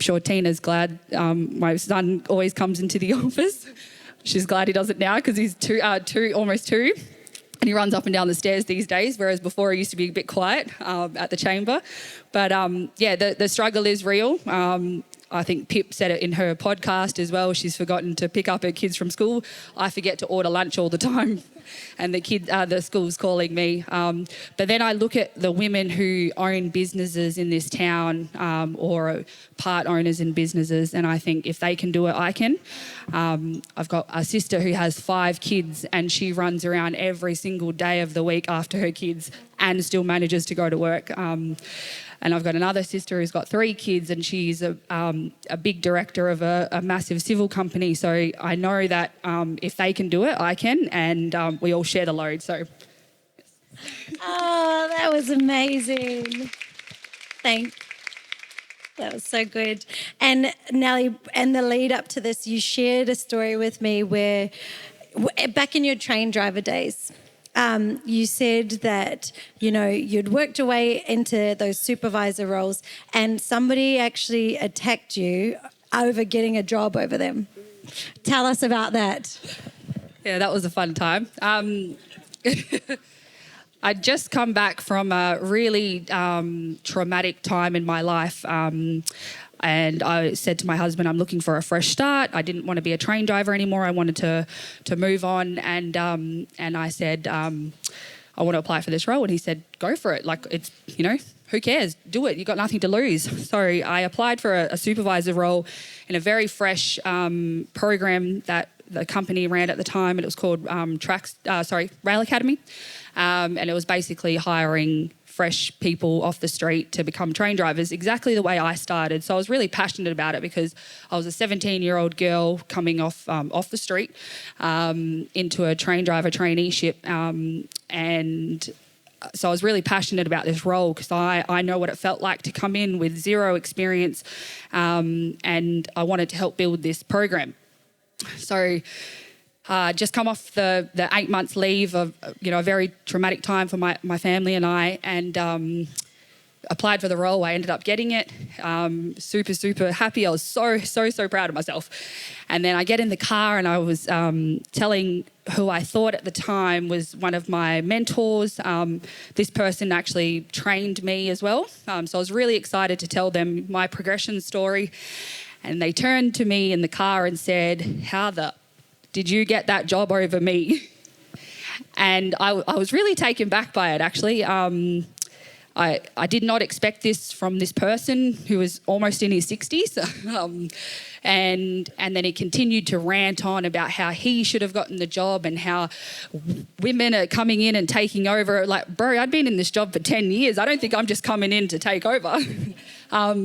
sure Tina's glad. My son always comes into the office. She's glad he does it now because he's almost two, and he runs up and down the stairs these days, whereas before he used to be a bit quiet at the chamber. But the struggle is real. I think Pip said it in her podcast as well. She's forgotten to pick up her kids from school. I forget to order lunch all the time, and the school's calling me. But then I look at the women who own businesses in this town, or part owners in businesses, and I think if they can do it, I can. I've got a sister who has 5 kids, and she runs around every single day of the week after her kids and still manages to go to work. And I've got another sister who's got 3 kids, and she's a big director of a massive civil company. So I know that if they can do it, I can, and we all share the load. So, Oh, that was amazing. That was so good. And Nellie, and the lead up to this, you shared a story with me where back in your train driver days, you said that, you'd worked your way into those supervisor roles and somebody actually attacked you over getting a job over them. Tell us about that. Yeah, that was a fun time. I'd just come back from a really traumatic time in my life. And I said to my husband, I'm looking for a fresh start. I didn't want to be a train driver anymore. I wanted to move on. And I said, I want to apply for this role. And he said, go for it. Like, it's, who cares? Do it. You've got nothing to lose. So I applied for a supervisor role in a very fresh program that the company ran at the time. And it was called Rail Academy. And it was basically hiring fresh people off the street to become train drivers, exactly the way I started. So I was really passionate about it because I was a 17-year-old girl coming off the street into a train driver traineeship. And so I was really passionate about this role because I know what it felt like to come in with 0 experience, and I wanted to help build this program. So just come off the 8 months leave of, a very traumatic time for my family and I. And applied for the role. I ended up getting it. Super, super happy. I was so proud of myself. And then I get in the car and I was telling who I thought at the time was one of my mentors. This person actually trained me as well. So I was really excited to tell them my progression story. And they turned to me in the car and said, "How the did you get that job over me?" And I was really taken back by it, actually. I did not expect this from this person who was almost in his 60s. And then he continued to rant on about how he should have gotten the job and how women are coming in and taking over. Like, bro, I'd been in this job for 10 years. I don't think I'm just coming in to take over.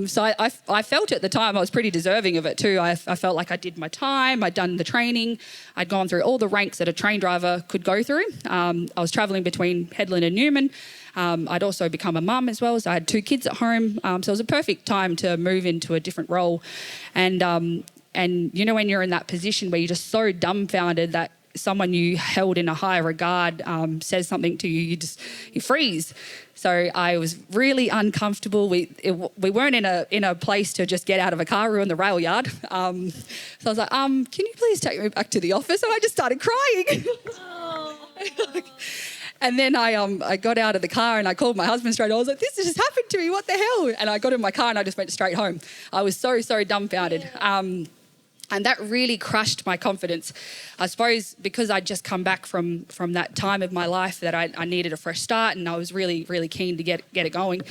So I felt at the time I was pretty deserving of it too. I felt like I did my time. I'd done the training. I'd gone through all the ranks that a train driver could go through. I was travelling between Hedland and Newman. I'd also become a mum as well, so I had 2 kids at home. So it was a perfect time to move into a different role. And you know, when you're in that position where you're just so dumbfounded that someone you held in a high regard says something to you, you freeze. So I was really uncomfortable. We weren't in a place to just get out of a car. We were in the rail yard. So I was like, can you please take me back to the office? And I just started crying. And then I got out of the car and I called my husband straight. I was like, this just happened to me. What the hell? And I got in my car and I just went straight home. I was so dumbfounded. And that really crushed my confidence. I suppose because I'd just come back from that time of my life that I needed a fresh start, and I was really keen to get it going.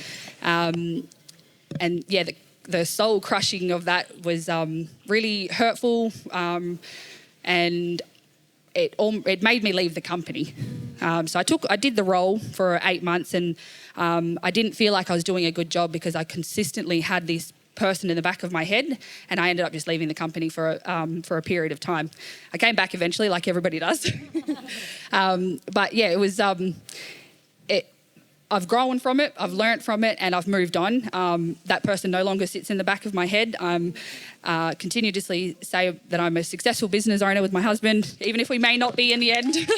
And yeah, the soul crushing of that was really hurtful, and it made me leave the company. So I did the role for 8 months, and I didn't feel like I was doing a good job because I consistently had this person in the back of my head, and I ended up just leaving the company for a period of time. I came back eventually, like everybody does. But yeah, it was. I've grown from it, I've learnt from it, and I've moved on. That person no longer sits in the back of my head. Continuously say that I'm a successful business owner with my husband, even if we may not be in the end.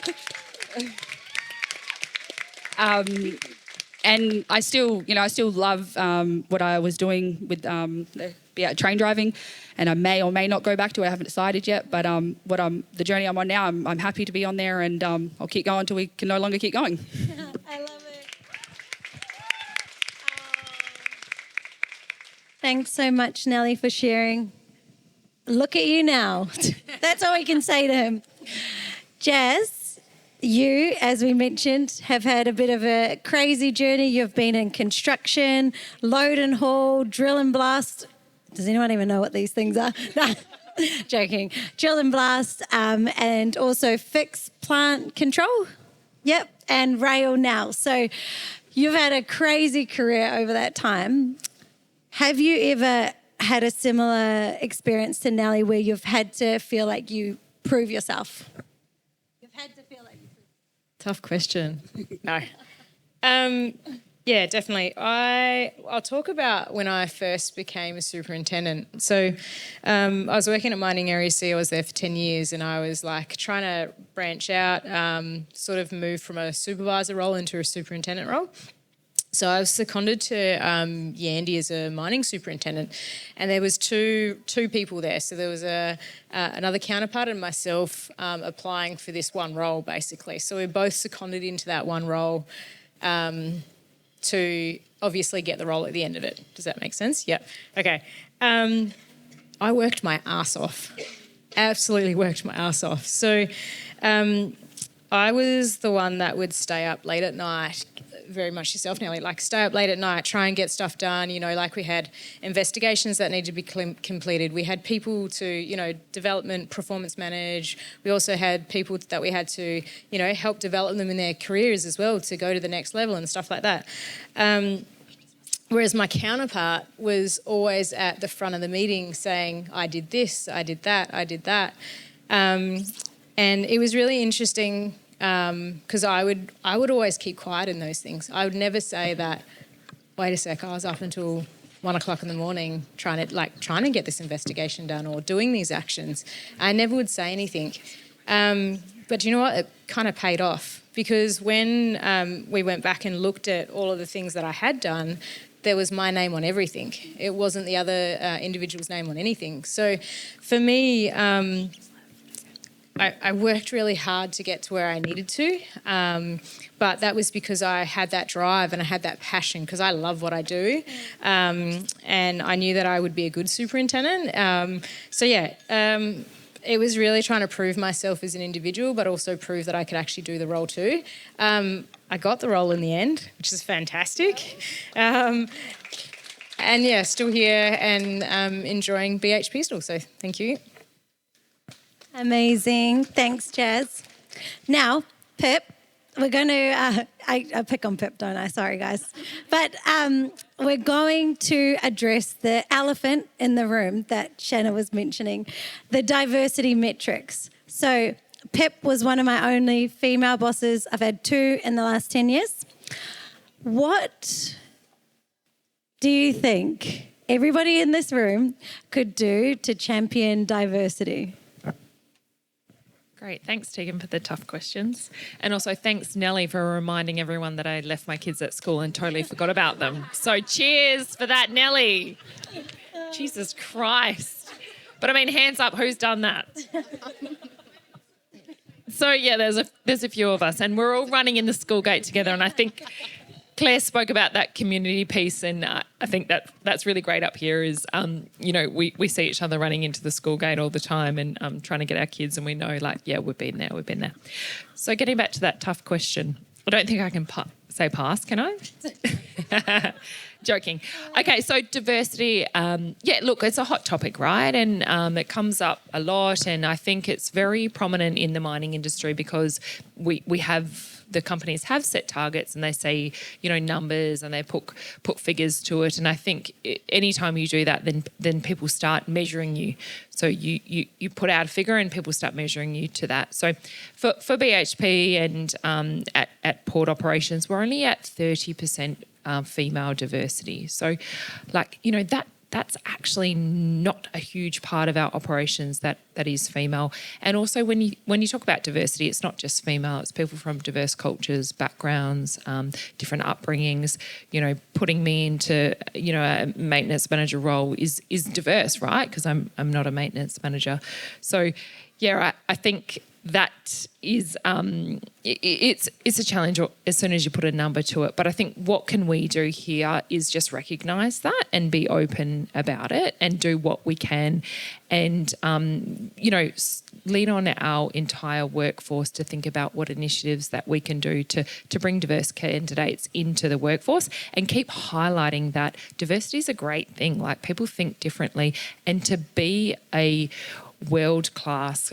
And I still love what I was doing with train driving, and I may or may not go back to it. I haven't decided yet, but the journey I'm on now, I'm happy to be on there, and I'll keep going until we can no longer keep going. I love it. Thanks so much, Nellie, for sharing. Look at you now. That's all we can say to him. Jazz, you, as we mentioned, have had a bit of a crazy journey. You've been in construction, load and haul, drill and blast. Does anyone even know what these things are? No, joking. Drill and blast, and also fixed plant control. Yep, and rail now. So you've had a crazy career over that time. Have you ever had a similar experience to Nellie where you've had to feel like you prove yourself? You've had to feel like you prove. Tough question. No. Yeah, definitely. I'll talk about when I first became a superintendent. So I was working at Mining Area C. I was there for 10 years, and I was like trying to branch out, sort of move from a supervisor role into a superintendent role. So I was seconded to Yandy as a mining superintendent, and there was two people there. So there was another counterpart and myself applying for this one role, basically. So we both seconded into that one role to obviously get the role at the end of it. Does that make sense? Yeah. Okay. I worked my ass off. Absolutely worked my ass off. So I was the one that would stay up late at night, very much yourself, Nellie, like stay up late at night, try and get stuff done, like we had investigations that needed to be completed. We had people to, development, performance manage. We also had people that we had to, help develop them in their careers as well to go to the next level and stuff like that. Whereas my counterpart was always at the front of the meeting saying, I did this, I did that, I did that. And it was really interesting because I would always keep quiet in those things. I would never say that, wait a sec, I was up until 1 o'clock in the morning trying to get this investigation done or doing these actions. I never would say anything. But you know what? It kind of paid off because when we went back and looked at all of the things that I had done, there was my name on everything. It wasn't the other individual's name on anything. So for me, I worked really hard to get to where I needed to, but that was because I had that drive and I had that passion because I love what I do, and I knew that I would be a good superintendent. It was really trying to prove myself as an individual, but also prove that I could actually do the role too. I got the role in the end, which is fantastic. Still here and enjoying BHP still, so thank you. Amazing. Thanks, Jazz. Now, Pip, we're going to... I pick on Pip, don't I? Sorry, guys. But we're going to address the elephant in the room that Shanna was mentioning, the diversity metrics. So Pip was one of my only female bosses. I've had 2 in the last 10 years. What do you think everybody in this room could do to champion diversity? Great. Thanks, Tegan, for the tough questions. And also thanks, Nellie, for reminding everyone that I left my kids at school and totally forgot about them. So cheers for that, Nellie. Jesus Christ. But I mean, hands up, who's done that? So, yeah, there's a few of us and we're all running in the school gate together, and I think Claire spoke about that community piece, and I think that's really great up here is, we see each other running into the school gate all the time and trying to get our kids, and we know, we've been there. So getting back to that tough question, I don't think I can say pass, can I? Joking. Okay, so diversity, it's a hot topic, right? And it comes up a lot, and I think it's very prominent in the mining industry because we have... the companies have set targets and they say, numbers, and they put figures to it. And I think anytime you do that, then people start measuring you. So you put out a figure and people start measuring you to that. So for BHP and at port operations, we're only at 30% female diversity. So that's actually not a huge part of our operations that is female. And also when you talk about diversity, it's not just female, it's people from diverse cultures, backgrounds, different upbringings. Putting me into, a maintenance manager role is diverse, right? Because I'm not a maintenance manager. So, yeah, I think that is it's a challenge as soon as you put a number to it. But I think what can we do here is just recognise that and be open about it and do what we can and, lean on our entire workforce to think about what initiatives that we can do to bring diverse candidates into the workforce and keep highlighting that diversity is a great thing. Like, people think differently, and to be a world-class,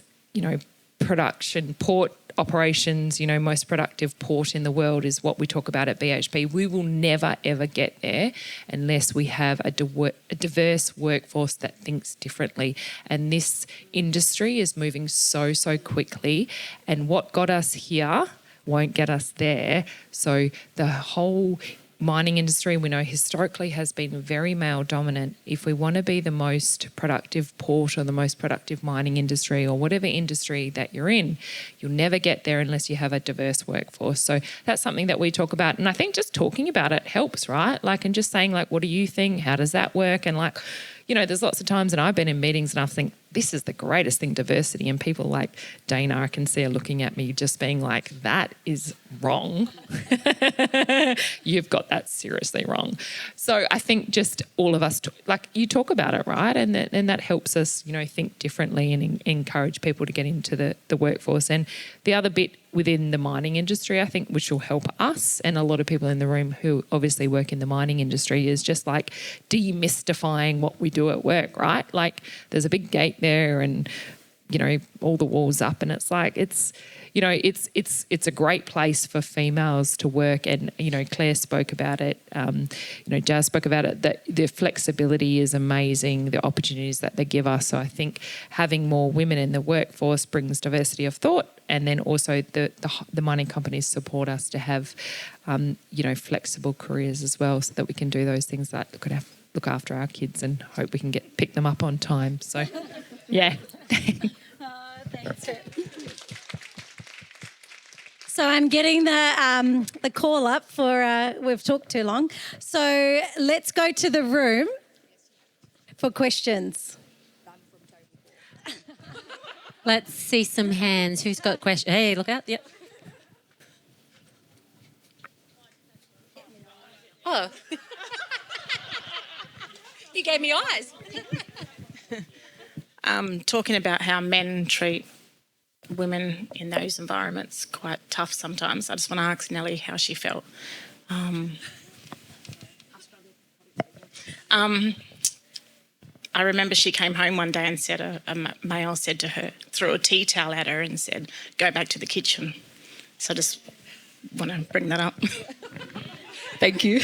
production, port operations, most productive port in the world is what we talk about at BHP. We will never, ever get there unless we have a diverse workforce that thinks differently. And this industry is moving so quickly. And what got us here won't get us there. So the whole mining industry, we know historically, has been very male dominant. If we want to be the most productive port or the most productive mining industry or whatever industry that you're in, you'll never get there unless you have a diverse workforce. So that's something that we talk about. And I think just talking about it helps, right? And just saying, what do you think? How does that work? And there's lots of times, and I've been in meetings and I think, this is the greatest thing, diversity. And people like Dana, I can see her looking at me just being like, that is wrong. You've got that seriously wrong. So I think just all of us, you talk about it, right? And that helps us, think differently and encourage people to get into the workforce. And the other bit within the mining industry, I think, which will help us and a lot of people in the room who obviously work in the mining industry, is just demystifying what we do at work, right? There's a big gate there and, all the walls up, and it's it's a great place for females to work. And, Claire spoke about it, Jazz spoke about it, that the flexibility is amazing, the opportunities that they give us. So I think having more women in the workforce brings diversity of thought, and then also the mining companies support us to have, flexible careers as well, so that we can do those things that look after our kids and hope we can pick them up on time. So, yeah. Thanks. So I'm getting the call up for we've talked too long. So let's go to the room for questions. Let's see some hands. Who's got questions? Hey, look out. Yep. Oh. You gave me eyes. Talking about how men treat women in those environments quite tough sometimes. I just want to ask Nellie how she felt. I remember she came home one day and said a male said to her, threw a tea towel at her and said, "Go back to the kitchen." So I just want to bring that up. Thank you.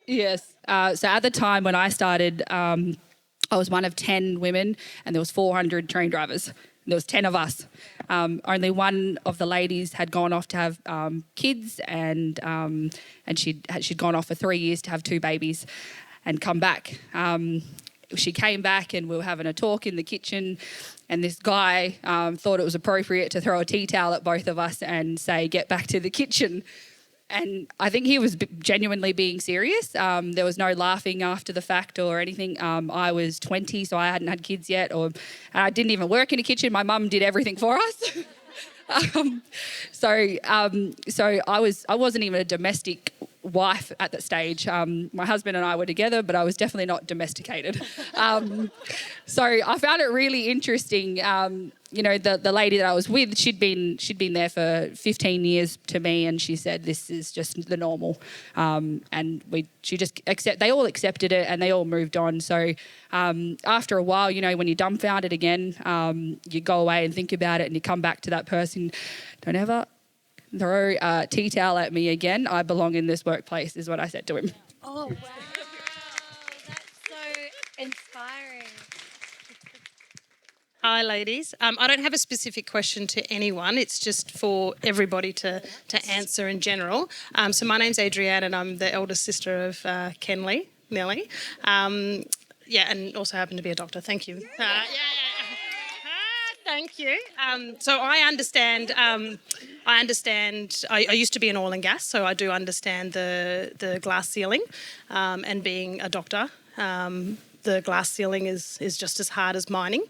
Yes. So at the time when I started, I was one of 10 women and there was 400 train drivers. There was 10 of us. Only one of the ladies had gone off to have kids and she'd gone off for 3 years to have 2 babies and come back. She came back and we were having a talk in the kitchen and this guy thought it was appropriate to throw a tea towel at both of us and say, "Get back to the kitchen." And I think he was genuinely being serious. There was no laughing after the fact or anything. I was 20, so I hadn't had kids yet, and I didn't even work in a kitchen. My mum did everything for us. So I wasn't even a domestic wife at that stage. My husband and I were together, but I was definitely not domesticated. So I found it really interesting. The lady that I was with, she'd been there for 15 years to me, and she said this is just the normal. They all accepted it, and they all moved on. So after a while, when you're dumbfounded again, you go away and think about it, and you come back to that person. Don't ever throw a tea towel at me again. I belong in this workplace, is what I said to him. Oh, wow. That's so inspiring. Hi, ladies. I don't have a specific question to anyone. It's just for everybody to answer in general. So my name's Adrienne and I'm the eldest sister of Nellie. And also happen to be a doctor. Thank you. Thank you. So I understand. I used to be in oil and gas, so I do understand the glass ceiling. And being a doctor, the glass ceiling is just as hard as mining.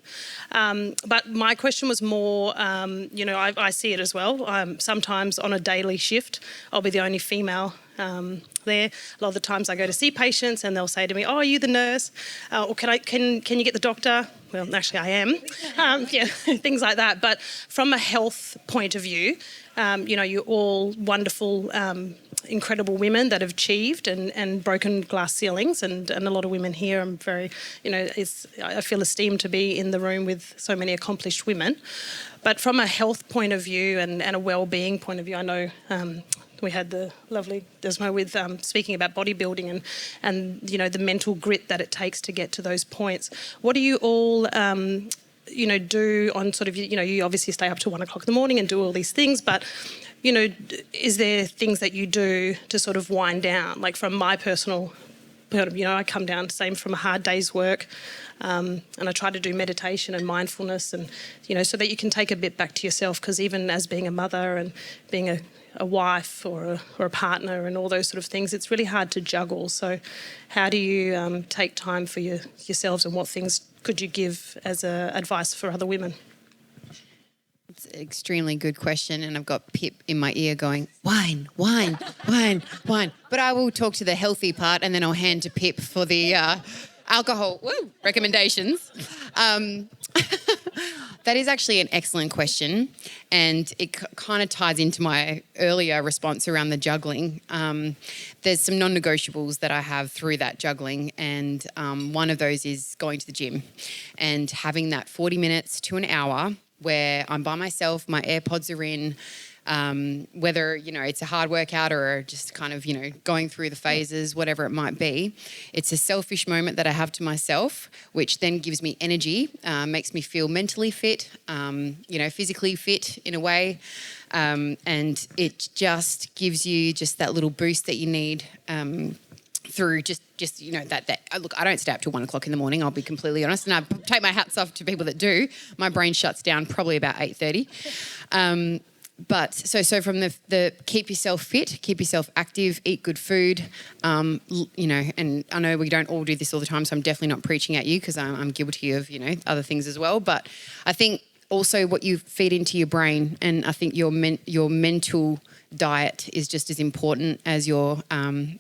But my question was more, I see it as well. Sometimes on a daily shift, I'll be the only female there. A lot of the times I go to see patients and they'll say to me, "Oh, are you the nurse? Or can you get the doctor?" Well, actually I am. Things like that. But from a health point of view, you're all wonderful, incredible women that have achieved and broken glass ceilings, and a lot of women here. I'm very, I feel esteemed to be in the room with so many accomplished women. But from a health point of view and a well-being point of view, I know we had the lovely Desmo with speaking about bodybuilding and the mental grit that it takes to get to those points. What do you all do on sort of, you obviously stay up till 1 o'clock in the morning and do all these things, but is there things that you do to sort of wind down? Like from my personal, I come down, same from a hard day's work, and I try to do meditation and mindfulness and, so that you can take a bit back to yourself, because even as being a mother and being a wife or a partner and all those sort of things, it's really hard to juggle. So how do you take time for yourselves, and what things could you give as advice for other women? It's an extremely good question, and I've got Pip in my ear going, wine, wine, wine, wine. But I will talk to the healthy part, and then I'll hand to Pip for the alcohol recommendations. That is actually an excellent question, and it kind of ties into my earlier response around the juggling. There's some non-negotiables that I have through that juggling, and one of those is going to the gym and having that 40 minutes to an hour where I'm by myself, my AirPods are in, whether, it's a hard workout or just kind of, going through the phases, whatever it might be. It's a selfish moment that I have to myself, which then gives me energy, makes me feel mentally fit, physically fit in a way. And it just gives you just that little boost that you need through just you know, that look, I don't stay up till 1 o'clock in the morning, I'll be completely honest, and I take my hats off to people that do. My brain shuts down probably about 8:30. But so from the keep yourself fit, keep yourself active, eat good food, you know, and I know we don't all do this all the time, so I'm definitely not preaching at you because I'm guilty of, you know, other things as well. But I think also what you feed into your brain, and I think your mental diet is just as important as your,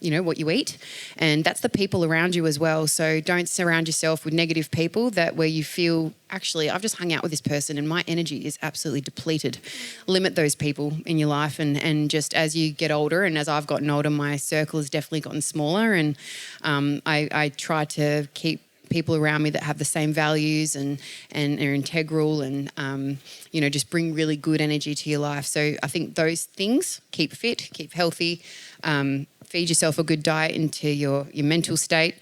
you know, what you eat. And that's the people around you as well. So don't surround yourself with negative people where you feel, actually, I've just hung out with this person and my energy is absolutely depleted. Limit those people in your life, and just as you get older, and as I've gotten older, my circle has definitely gotten smaller, and I try to keep people around me that have the same values and are integral and, you know, just bring really good energy to your life. So I think those things, keep fit, keep healthy, feed yourself a good diet into your mental state.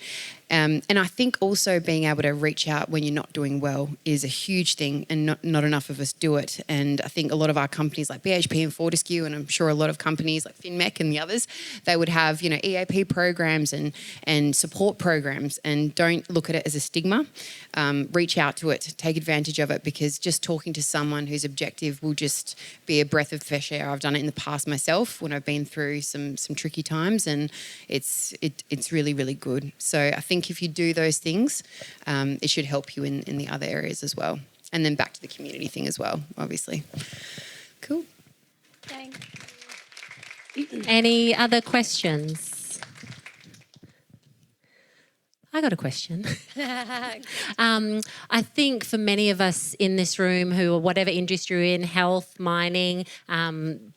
And I think also being able to reach out when you're not doing well is a huge thing, and not enough of us do it. And I think a lot of our companies like BHP and Fortescue, and I'm sure a lot of companies like FinMech and the others, they would have, you know, EAP programs and support programs, and don't look at it as a stigma. Reach out to it, take advantage of it, because just talking to someone who's objective will just be a breath of fresh air. I've done it in the past myself when I've been through some tricky times, and it's really, really good. So I think if you do those things, it should help you in the other areas as well. And then back to the community thing as well, obviously. Cool. Thanks. Any other questions? I got a question. I think for many of us in this room who are whatever industry you're in, health, mining,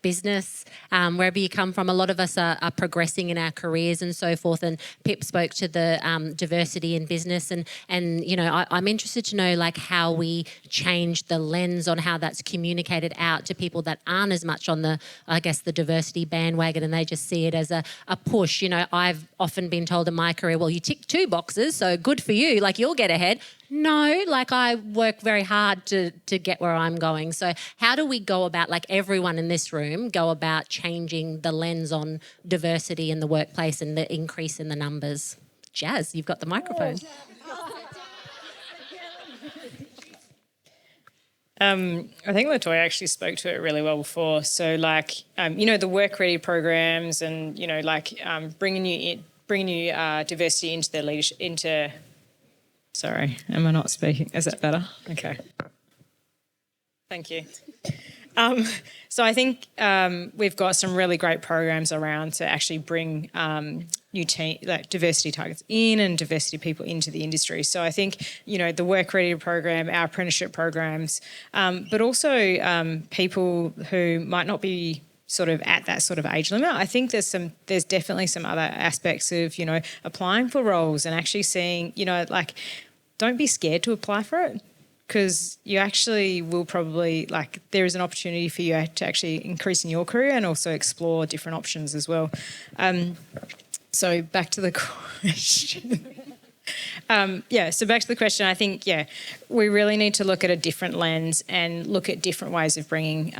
business, wherever you come from, a lot of us are progressing in our careers and so forth. And Pip spoke to the diversity in business. And you know, I'm interested to know like how we change the lens on how that's communicated out to people that aren't as much on the, I guess, the diversity bandwagon, and they just see it as a push. You know, I've often been told in my career, well, you tick 2 boxes, so good for you, like you'll get ahead. No, like I work very hard to get where I'm going. So how do we go about, like everyone in this room, go about changing the lens on diversity in the workplace and the increase in the numbers? Jazz, you've got the microphone. I think Latoya actually spoke to it really well before. So like, you know, the work ready programs and, you know, like bringing you diversity into their leadership, sorry, am I not speaking? Is that better? Okay. Thank you. So I think we've got some really great programs around to actually bring new diversity targets in and diversity people into the industry. So I think, you know, the Work Ready program, our apprenticeship programs, but also people who might not be sort of at that sort of age limit. I think there's definitely some other aspects of, you know, applying for roles and actually seeing, you know, like, don't be scared to apply for it, because you actually will probably, like, there is an opportunity for you to actually increase in your career and also explore different options as well. So back to the question. So back to the question, I think, we really need to look at a different lens and look at different ways of bringing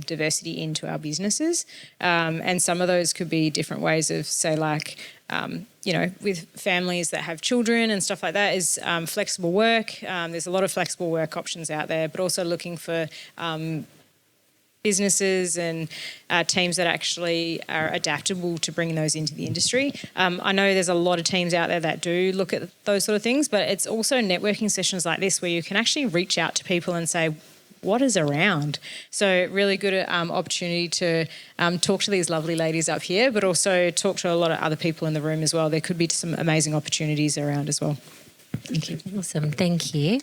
diversity into our businesses. And some of those could be different ways of, say, like, you know, with families that have children and stuff like that, is flexible work. There's a lot of flexible work options out there, but also looking for businesses and teams that actually are adaptable to bringing those into the industry. I know there's a lot of teams out there that do look at those sort of things, but it's also networking sessions like this where you can actually reach out to people and say, what is around? So really good opportunity to talk to these lovely ladies up here, but also talk to a lot of other people in the room as well. There could be some amazing opportunities around as well. Thank you. Awesome, thank you.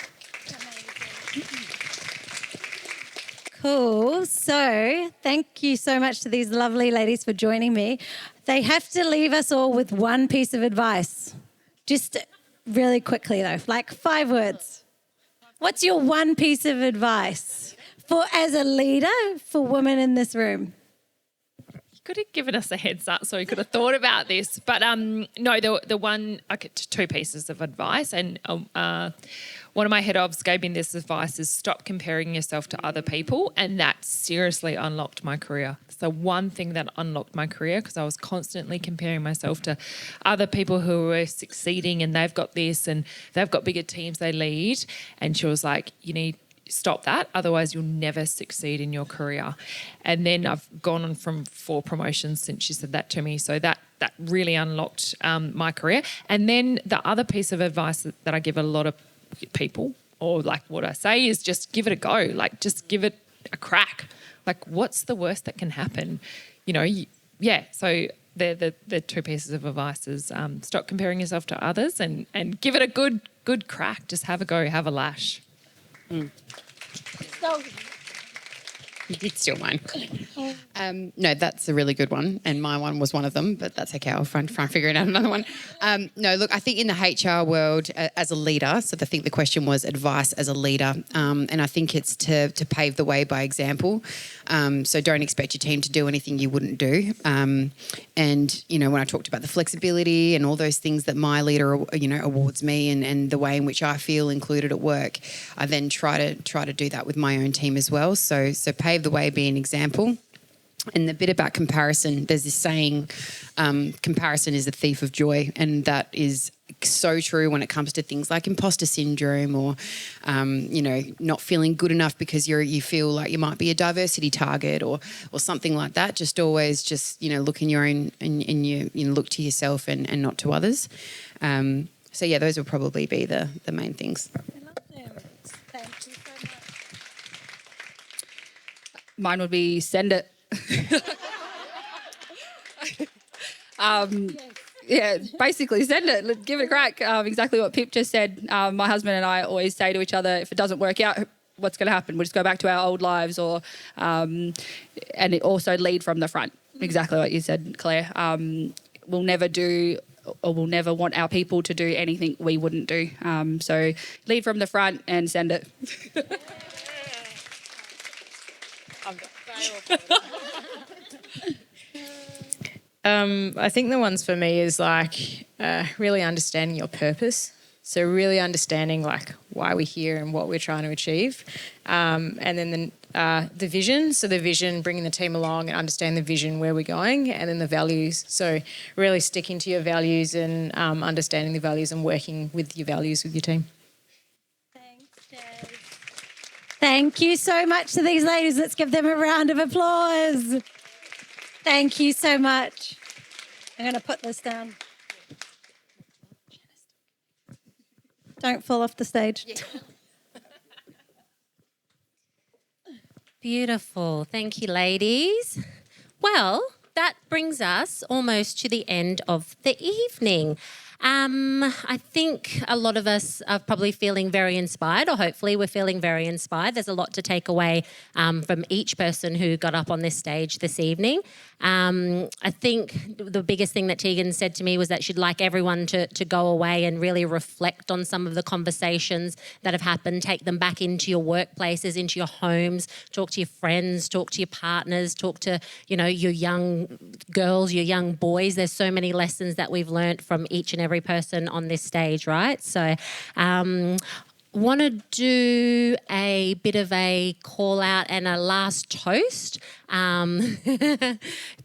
Cool. So thank you so much to these lovely ladies for joining me. They have to leave us all with one piece of advice. Just really quickly though, like 5 words. What's your one piece of advice as a leader for women in this room? You could have given us a heads up so we could have thought about this. But no, the one, 2 pieces of advice. And one of my head ofs gave me this advice is stop comparing yourself to other people. And that seriously unlocked my career. So one thing that unlocked my career, because I was constantly comparing myself to other people who were succeeding and they've got this and they've got bigger teams they lead. And she was like, you need stop that, otherwise you'll never succeed in your career. And then I've gone on from 4 promotions since she said that to me. So that really unlocked my career. And then the other piece of advice that I give a lot of people, or like what I say, is just give it a go. Like just give it a crack. Like what's the worst that can happen? So the 2 pieces of advice is stop comparing yourself to others and give it a good crack. Just have a go, have a lash. You did steal mine. No, that's a really good one. And my one was one of them, but that's okay. I'll try and figure out another one. No, look, I think in the HR world as a leader, so I think the question was advice as a leader. And I think it's to pave the way by example. So don't expect your team to do anything you wouldn't do. And, when I talked about the flexibility and all those things that my leader, awards me and the way in which I feel included at work, I then try to do that with my own team as well. So pave the way, be an example. And the bit about comparison, there's this saying, comparison is the thief of joy. And that is so true when it comes to things like imposter syndrome or, not feeling good enough because you feel like you might be a diversity target or something like that. Just always look in your own and you look to yourself and not to others. Those will probably be the main things. I love them. Thank you so much. Mine would be send it. Basically send it. Give it a crack. Exactly what Pip just said. My husband and I always say to each other, if it doesn't work out, what's going to happen? We'll just go back to our old lives and it also lead from the front. Exactly what you said, Claire. We'll never do or we'll never want our people to do anything we wouldn't do. So lead from the front and send it. I think the ones for me is really understanding your purpose. So really understanding why we're here and what we're trying to achieve. And then the vision. So the vision, bringing the team along and understand the vision, where we're going, and then the values. So really sticking to your values and understanding the values and working with your values with your team. Thank you so much to these ladies. Let's give them a round of applause. Thank you so much. I'm going to put this down. Don't fall off the stage. Yeah. Beautiful. Thank you, ladies. Well, that brings us almost to the end of the evening. I think a lot of us are probably feeling very inspired, or hopefully we're feeling very inspired. There's a lot to take away from each person who got up on this stage this evening. I think the biggest thing that Tegan said to me was that she'd like everyone to go away and really reflect on some of the conversations that have happened, take them back into your workplaces, into your homes, talk to your friends, talk to your partners, talk to, your young girls, your young boys. There's so many lessons that we've learnt from each and every person on this stage, right? So want to do a bit of a call out and a last toast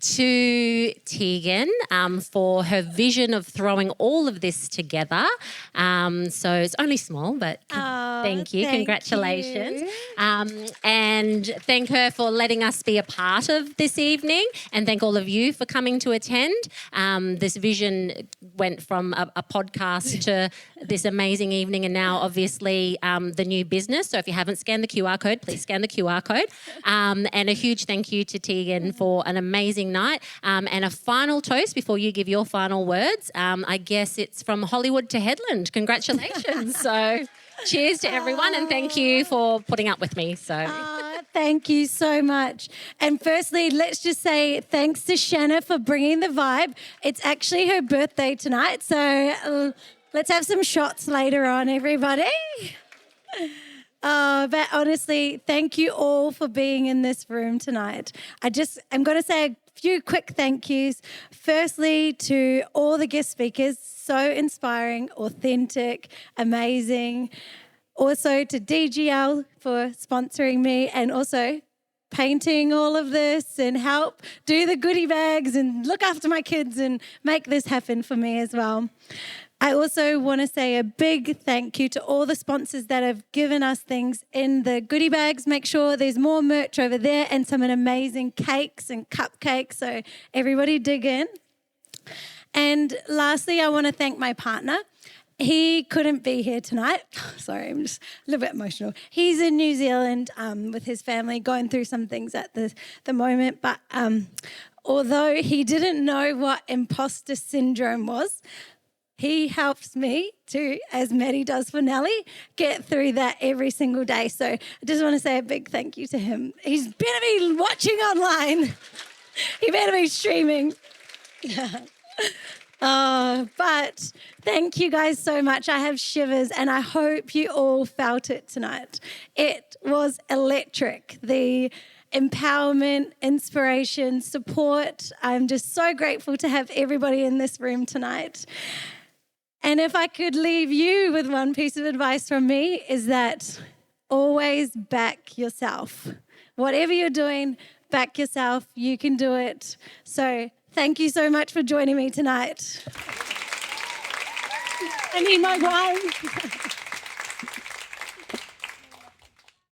to Tegan for her vision of throwing all of this together. So it's only small, but thank you. Congratulations. You. And thank her for letting us be a part of this evening, and thank all of you for coming to attend. This vision went from a podcast to this amazing evening, and now obviously the new business. So if you haven't scanned the QR code, please scan the QR code. And a huge thank you to Tegan for an amazing night. And a final toast before you give your final words. I guess it's from Hollywood to Hedland. Congratulations. So cheers to everyone, and thank you for putting up with me. So thank you so much. And firstly, let's just say thanks to Shanna for bringing the vibe. It's actually her birthday tonight, so let's have some shots later on, everybody. But honestly, thank you all for being in this room tonight. I'm going to say a few quick thank yous. Firstly, to all the guest speakers, so inspiring, authentic, amazing. Also to DGL for sponsoring me and also painting all of this and help do the goodie bags and look after my kids and make this happen for me as well. I also want to say a big thank you to all the sponsors that have given us things in the goodie bags. Make sure there's more merch over there and some amazing cakes and cupcakes, so everybody dig in. And lastly, I want to thank my partner. He couldn't be here tonight. Sorry, I'm just a little bit emotional. He's in New Zealand with his family, going through some things at the moment. But although he didn't know what imposter syndrome was, he helps me to, as Maddie does for Nellie, get through that every single day. So I just want to say a big thank you to him. He's better be watching online. He better be streaming. But thank you guys so much. I have shivers and I hope you all felt it tonight. It was electric. The empowerment, inspiration, support. I'm just so grateful to have everybody in this room tonight. And if I could leave you with one piece of advice from me, is that always back yourself. Whatever you're doing, back yourself. You can do it. So thank you so much for joining me tonight. I need my wine.